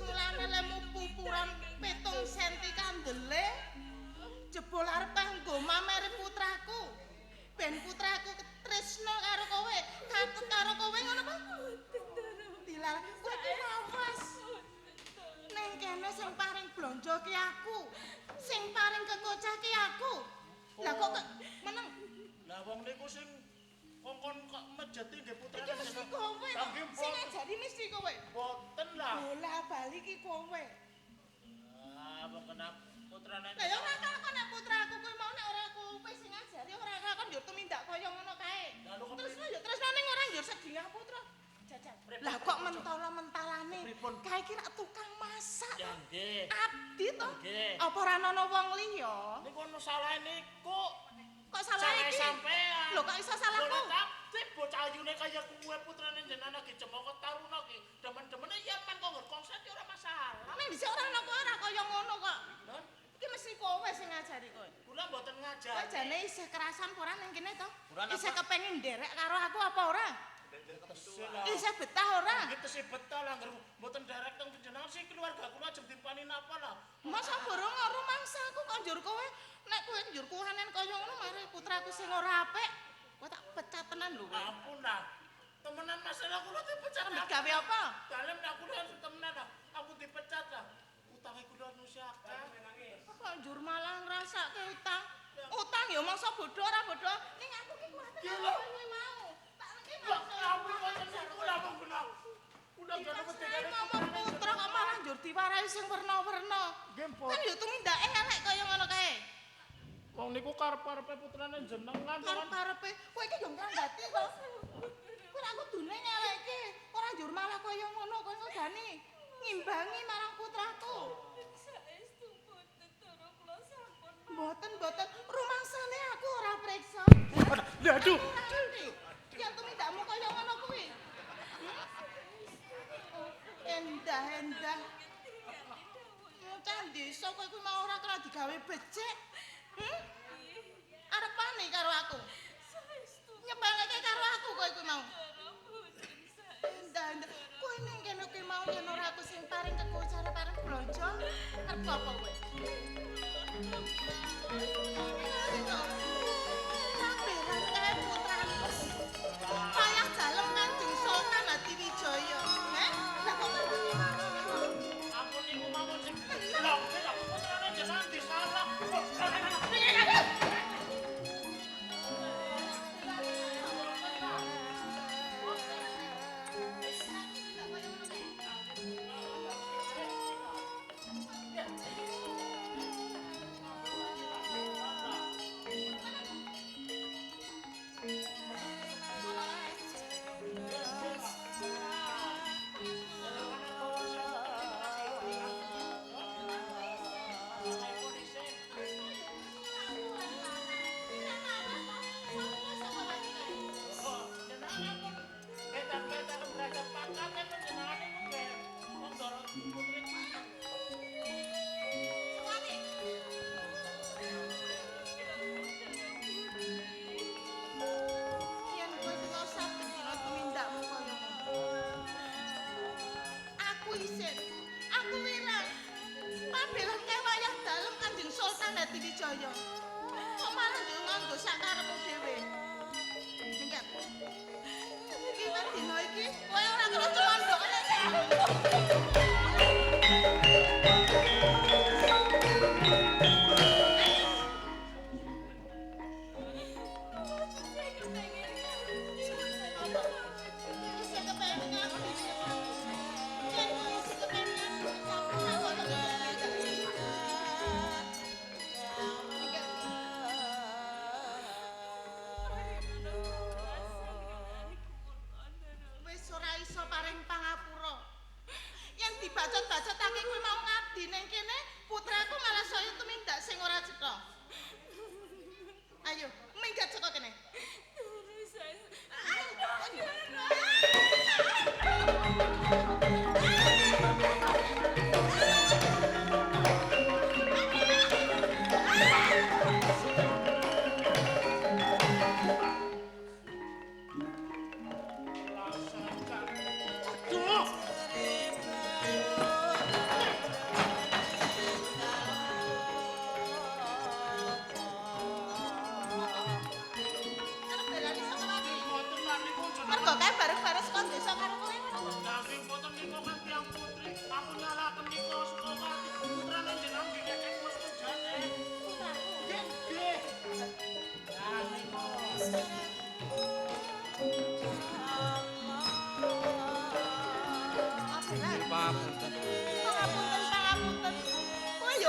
Mulane lemu pupuran 7 senti kandele. Jebul arep nggo mameri putraku. Ben putraku tresno karo kowe, katut karo kowe ngono apa? Dilarang kowe iki awas. Ning kene sing paring blonjo ki aku. Sing paring kekocah ki aku. Lah kok meneng Lah wong niku sing kongkon kok mejeti nggih putrane iki mesti kowe. Saking Sing ngajari mesti kowe. boten lah. Bola bali ki kowe. Ah, wong kena putrane. Lah ya ora kok nek putraku kuwi mau nek ora kowe sing ngajari ora kok njur tumindak kaya ngono kae. Tresno ya tresno ning ora njur sedhingah putra. Jajan. Lah kok mentala-mentalane. Kae iki rak tukang masak. Ya nggih. Abdi to. Nggih. Apa ora ana wong liya? Niku ono salah niku. Kok salah Salah iki? sampean. Lho kok iso salahku? Bola tapi bocah ayune kaya kuwe putrane jenengan lagi cemokot taruna ki. Demen-demene ya men kok ngkonsep ya ora masalah. Nek dhisik ora ana kowe ora kaya ngono kok. Nun, Iki mesti kowe sing ngajari kowe. kula mboten Kowe ngajari. jane isih kerasan ora ning kene to? Ora napa? Isih kepengin nderek karo aku apa ora? Lah. Isih betah ora? Gitu sih betul lah, mboten derek teng panjenengan sih keluarga kula aja dipani napa lah. Masa borong karo mangsaku kok njur kowe nek kowe njur kuhanen kaya ngono mari putraku sing ora apik. Kowe tak pecat tenan lho kowe. Ampun lah. Temenan masalah kula dipecat. Ambek gawe apa? Dalem nek kula temenan lah, aku dipecat lah. Utange kula nusi akeh. Kok njur malah ngrasake utang. Utang ya mangsa bodho ora bodho. Ning aku ki kuwatir kowe mau. Tak niki Ampun wonten niku lah wong kula. Udah gak dapat ngomong putra kok malah njur diwarai sing werna-werna. Kan ya tumindake elek kaya ngono kae. Wong niku karep-karepe putrane jenengan to kan. Karep-karepe kowe iki yo ngrandati to. Kowe ora kudune nyeleke, ora njur malah kaya ngono kowe ngogani ngimbangi marang putraku. Saestu boten Dara kula sampun. Mboten rumangsane aku ora priksa. Lah aduh. Yang tumindakmu kaya ngono kuwi. Endah-endah. Mucah desa kowe kuwi mau ora kena digawe becik. Arepane karo aku. Saestu Nyebaleke karo aku kowe kuwi mau. Dara boten Endah-endah. Kowe ning kene kuwi mau yen ora aku sing paring kekocare paring blonjo, arep apa kowe? Sampeyan kae putraku. Payah dalem Kanjeng Sultan Hadiwijaya. Lah kok ngerti mawon? Ampun niku mawon sing lho, nek putrane jenengan disalah.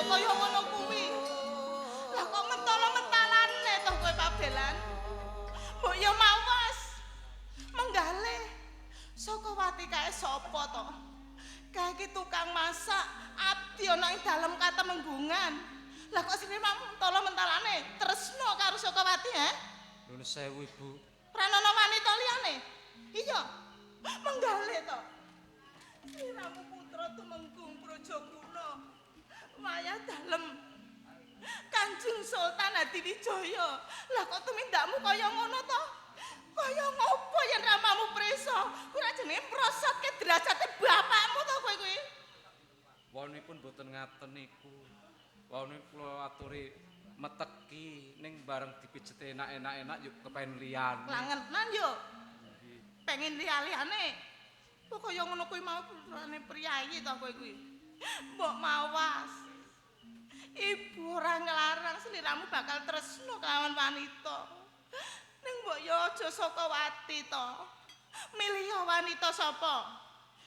ya kaya ngono kuwi. Lah kok mentolo-mentalane to kowe pabelan? Mbok ya mawas. Menggalih. Saka wati kae sapa to? Kae iki tukang masak, abdi ana ing dalem katemenggungan. Lah kok sine mentolo-mentalane tresno karo Sokawati, he? Nuwun sewu, Ibu. Pranono wanita liyane? Iya. Menggalih to. Sliramu putra tumenggung Brajaguna. Wayah dalem. Kanjeng Sultan Hadiwijaya. Lah kok tumindakmu kaya ngono to? Kaya ngopo yen ramamu preso? Ora jenenge mrosotke derajate bapakmu to kowe kuwi. Wonipun boten ngaten niku. Wone kula aturi meteki ning bareng dipijeti enak-enak yuk kepen liyane. Langenan yo. Pengen liya-liyane. Kok kaya ngono kuwi mau putrane priyayi to kowe kuwi. Mbok mawas. Ibu ora nglarang sliramu bakal tresno kelawan wanita. Ning mbok yo aja Sokawati to. Milih wanita sapa?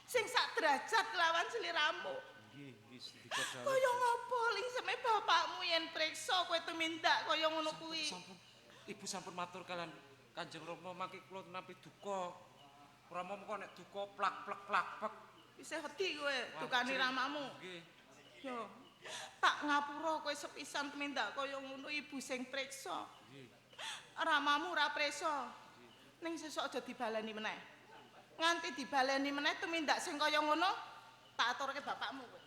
Sing sak derajat kelawan sliramu. Nggih, sedika dawuh. Kaya ngopo lingseme bapakmu yen priksa kowe tumindak kaya ngono kuwi. Sampun Ibu sampun matur kalian Kanjeng Rama mangke kula nampi duka. Ora momko nek duka plak-plek. Isih wedi kowe dukani ramamu. Nggih. Yo. Tak ngapura kowe sepisan tumindak kaya ngono ibu sing priksa. Nggih. Ramamu ora prisa. Ning sesuk aja dibaleni meneh. Nganti dibaleni meneh tumindak sing kaya ngono tak aturke bapakmu kowe.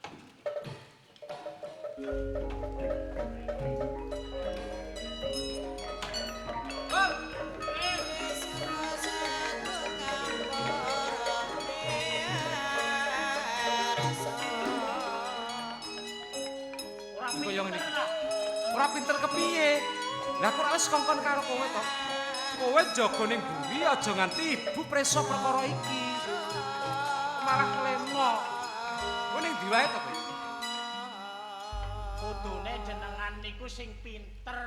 Kaya ngene iki. Ora pinter kepiye? Lah kok wis kongkon karo kowe to? Kowe jaga ning bumi aja nganti ibu preso perkara iki. Malah kleno. Kowe ning ndi wae to kowe? Kudune jenengan niku sing pinter,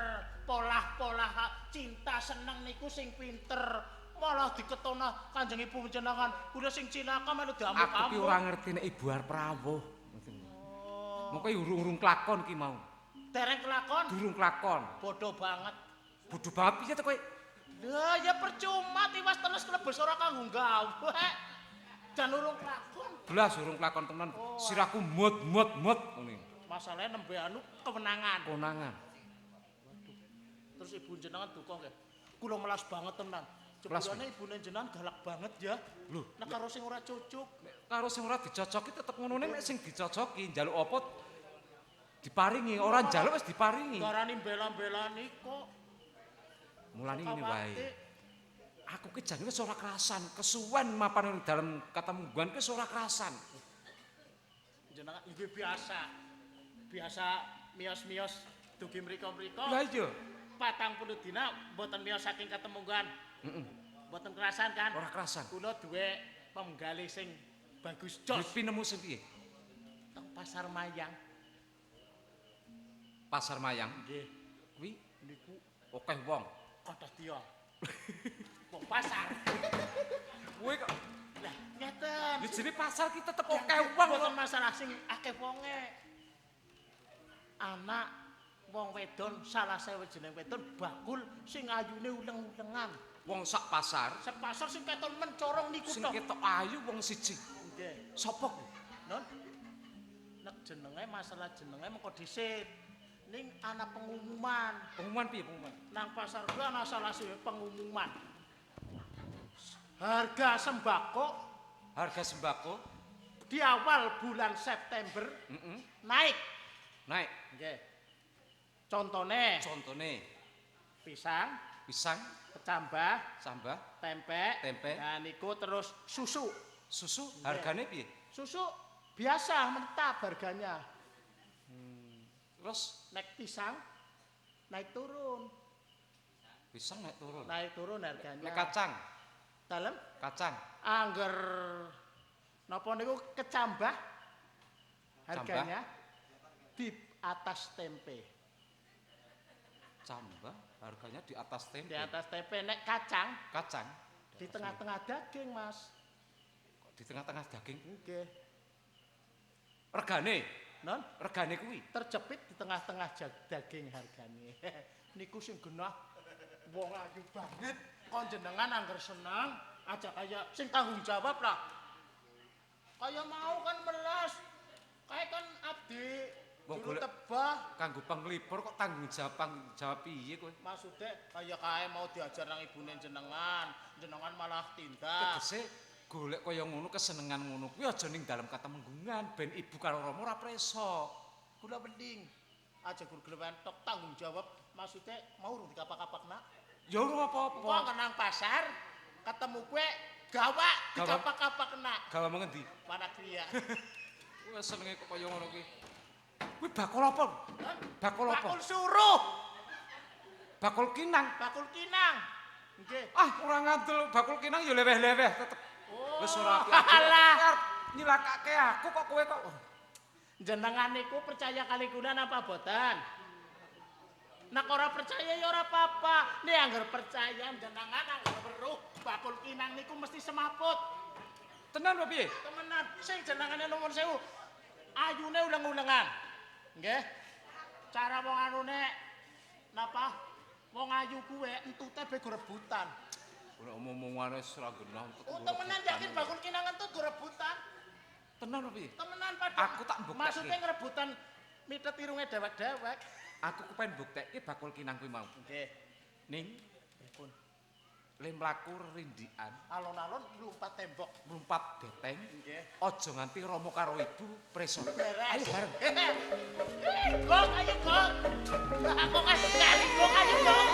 polah-polah cinta seneng niku sing pinter. Malah diketono Kanjeng Ibu jenengan kuwi sing cilaka melu diamuk-amuk. Aku ki ora ngerti nek ibu arep rawuh. Mengko urung kelakon ki mau. Dereng kelakon? Durung kelakon. Bodoh banget. Bodoh banget piye to kowe? Lah ya percuma tiwas terus klebes ora kanggo gawe. Jan urung kelakon. Blas urung kelakon tenan. Sirahku mut ngene. Masalahnya nembe anu kemenangan. Konangan. Terus ibu jenengan duka nggih. Kula melas banget tenan. Jebulane ibune jenengan galak banget ya. Lho, nek karo sing ora cocok. Karo sing ora dicocoki tetep ngono nek sing dicocoki njaluk apa diparingi, ora njaluk wis diparingi. Darani bela-belani kok. Mulane ngene wae. Aku ki jane wis ora kerasan, kesuwen mapan ning dalem katemungguan ki wis ora kerasan. Jenengan nggih biasa. Biasa mios-mios dugi mriko-mriko. Lah iya. 40 dina mboten miyos saking katemungguan. Heeh. Mboten kerasan kan? Ora kerasan. Kula duwe penggalih sing bagus jos. Pipi nemu sing piye? Teng Pasar Mayang. Pasar Mayang. Nggih. Kuwi Niku akeh wong. kathah tiyang. Wong pasar. Kuwi kok Lah, ngeten. ya jenenge pasar ki tetep akeh wong. Mboten masalah sing akeh wonge. Anak wong wedon salah sewe jeneng wedon bakul sing ayune uleng-ulengan. Wong sak pasar Sepasar sing keton mencorong niku sing tok. ketok ayu wong siji. Nggih. Sopo kuwi? Non. Nek jenenge masalah jenenge mengko dhisik. Ning ana pengumuman. Pengumuman piye pengumuman? Nang pasar ku ana salah siji pengumuman. Harga sembako Harga sembako di awal bulan September naik. naik. Nggih. Contone Contone pisang, pisang, kecambah, sambah, tempe. Tempe. Nah niku terus susu. susu hargane piye? Susu biasa mentap harganya. Terus Nek pisang naik turun. pisang naik turun. Naik turun harganya. Nek kacang, Dalem kacang angger napa niku kecambah harganya di atas tempe. cambah harganya di atas tempe. Di atas tempe nek kacang Kacang di tengah-tengah daging, Mas. di tengah-tengah daging. Nggih. Regane Non, Regane kuwi. terjepit di tengah-tengah daging hargane. Niku sing genah wong ayu banget. Kon jenengan angger seneng aja kaya sing tanggung jawab lah. Kaya mau kan melas. Kae kan abdi Wong juru golek- tebah. Kanggo panglipur kok tanggung jawab piye kowe? Maksudnya kaya kae mau diajar nang ibune jenengan malah tindak. Tegese golek kaya ngono kesenengan ngono kuwi aja ning dalem katemenggungan ben ibu karo Rama ora preso. Kula mending aja gur gelem entok tanggung jawab. Maksudnya mau urung dikapak-kapak nak. Ya ora Engko apa-apa. nang pasar ketemu kue gawak Gawak? dikapak-kapak nak. Gawe mengendi? Mana kriya. Wes senenge kok kaya ngono kuwi. Kuwi bakul apa? Bakul apa? Bakul suruh, Bakul kinang. bakul kinang. Nggih. Ah, ora ngandel bakul kinang ya leweh-leweh tetep. Oh, Wis ora alah. arep nyilakake aku kok kowe kok. Jenengan niku percaya kali kunan apa boten? Nek ora percaya ya ora apa-apa. Nek angger percaya jenengan angger weruh bakul kinang niku mesti semaput. Tenan apa piye? Temenan sing jenengane nuwun sewu. Ayune uleng-ulengan. Nggih. Cara wong anune napa? Wong ayu kuwe entute be rebutan. Ora omong-omongane wis ora genah. Oh, temenan yakin bakul kinang entut rebutan? Tenan apa piye? Temenan padha. Aku tak mbuktekke. Maksudnya ngerebutan mitet irunge dewek-dewek. Aku kepen mbuktekke bakul kinang kuwi mau. Nggih. Ning Pripun? le mlaku rindikan, Alon-alon mlumpat tembok. mlumpat beteng, Nggih. aja nganti Rama karo ibu preso. Beres. Ayo bareng. Gong, ayo gong. Aku kan sekali gong, ayo gong.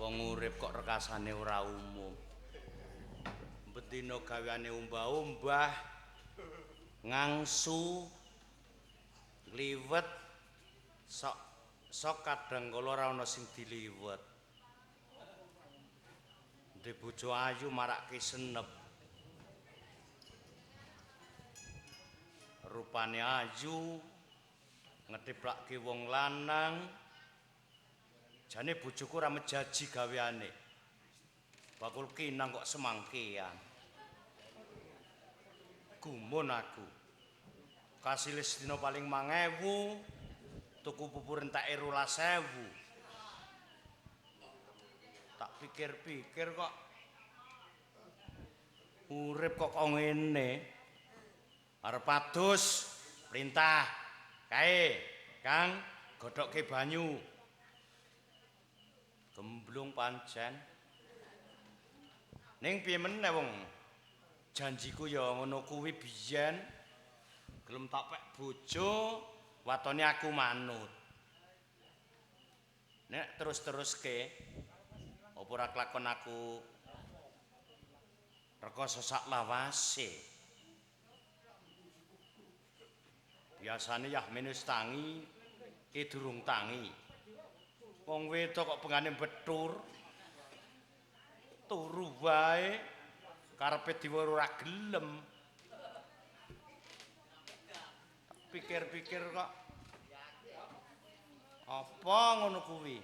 urip kok rekasane ora umum. Bedina gaweane umbah-umbah, ngangsu, liwet, sok kadang kala ora ana sing diliwet. Ndek bojo ayu marake senep. Rupane ayu, ngetiplake wong lanang. Jane bojoku ora mejaji gaweane. Bakul kinang kok semangkean. Gumun aku. Kasile sedina paling 5.000, tuku pupur entake 12.000. Tak pikir-pikir kok urip kok ngene. Arep adus, perintah. Kae, Kang, godhokke banyu. Gemblung pancen. Ning piye meneh wong janjiku ya ngono kuwi biyen. Gelem tak pek bojo, watone aku manut. Nek terus-teruske apa ora kelakon aku rekoso sak lawase. Biasane yah men wis tangi, ki durung tangi. Wong wedok kok pengane betur. Turu wae karepe diweruh ora gelem. Pikir-pikir kok apa ngono kuwi?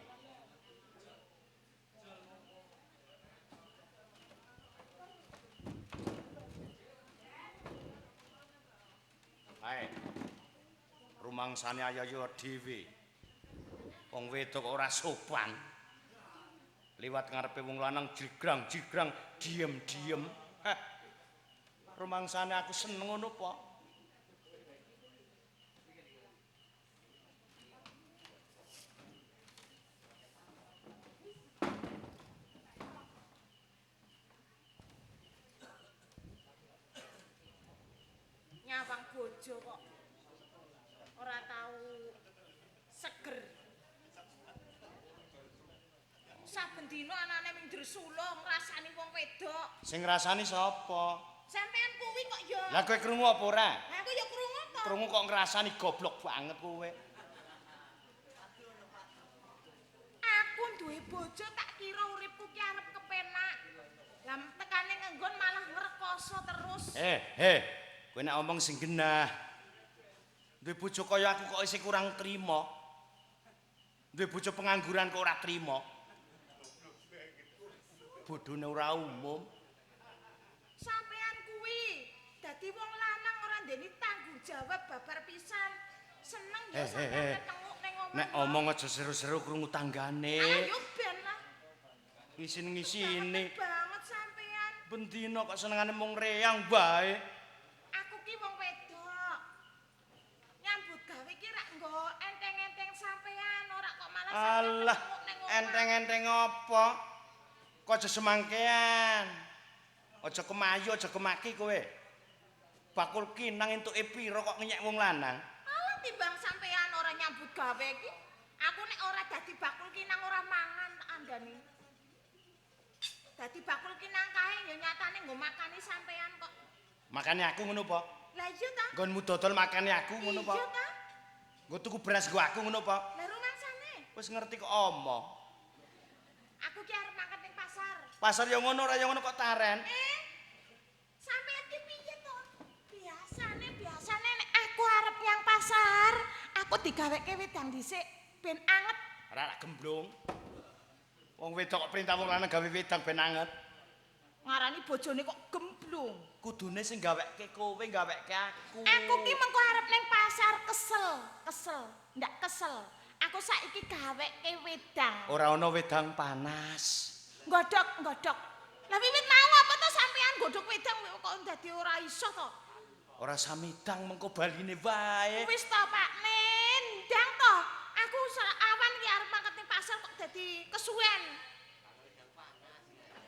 Ae. Rumangsane ayo dhewe. Wong wedok ora sopan. Liwat ngarepe wong lanang jigrang-jigrang diem-diem. Rumangsane aku seneng ngono po. Nyawang bojo kok ora tahu seger. Saben dina anane mindher sulung ngrasani wong wedok. Sing ngrasani sapa? Sampean kuwi kok ya. Lah kowe krungu apa ora? Lah aku ya krungu to. Krungu kok ngrasani goblok banget kowe. Aku duwe bojo tak kira uripku ki arep kepenak. Lah tekane ngenggon malah ngrekoso terus. Kowe nek omong sing genah. Duwe bojo kaya aku kok isih kurang trima. Duwe bojo pengangguran kok ora trima. Bodhone ora umum. Sampean kuwi dadi wong lanang ora ndeni tanggung jawab babar pisan. Seneng ya sampean ketemu ning omah. Nek omong aja seru-seru krungu tanggane. Ayo ben lah. Ngisin-ngisini. Banget sampean. Bendina kok senengane mung reyang bae. Aku ki wong wedok. Nyambut gawe ki rak nggo enteng-enteng sampean, ora kok malah sampean Alah, ketemu ning omah. enteng-enteng apa? Kok aja semangkean. Aja kemayu, aja kemaki kowe. Bakul kinang entuke pira kok ngenyek wong lanang? Alah timbang sampean ora nyambut gawe ki, aku nek ora dadi bakul kinang ora mangan andane. Dadi bakul kinang kae ya nyatane nggo makani sampean kok. Makane aku ngono po. Lah iya ta? Nggonmu dodol makane aku ngono po. Iya ta? Nggo tuku beras nggo aku ngono po. Lah rumangsane. Wis ngerti kok omong. Aku ki arep mangkat ning pasar. Pasar ya ngono ora ya ngono kok taren. Sampeyan ki piye to? Biasane nek aku arep nyang pasar, aku digaweke wedang dhisik ben anget. Ora gemblung. Wong wedok kok perintah wong lanang gawe wedang ben anget. Ngarani bojone kok gemblung. Kudune sing gaweke kowe, gaweke aku. Aku ki mengko arep ning pasar kesel. Ndak kesel. Aku saiki gaweke wedang. Ora ana wedang panas. Nggodhok. Lah wiwit mau apa to sampean nggodhok wedang kok dadi ora iso to? Ora samidang mengko baline wae. Wis to Pak Nendang to. Aku awan ki arep mangkat ning pasar kok dadi kesuwen.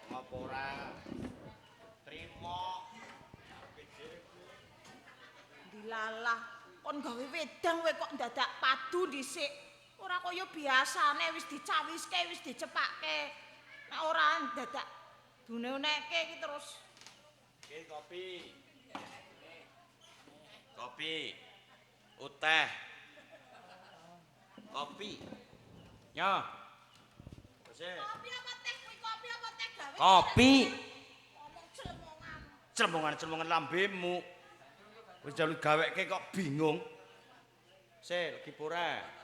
Apa ora trimo? Dilalah kon gawe wedang kowe kok dadak padu dhisik. Ora kaya biasane wis dicawiske, wis dicepakke. Nek ora dadak dune-uneke iki terus. Oke, kopi. Kopi. Uteh. Kopi. Yo. Terus. Kopi apa teh kuwi? Kopi apa teh gawe? Kopi. Ngomong celemongan. Celmongan lambemu. Wis jalu gaweke kok bingung. Sil, lagi pura.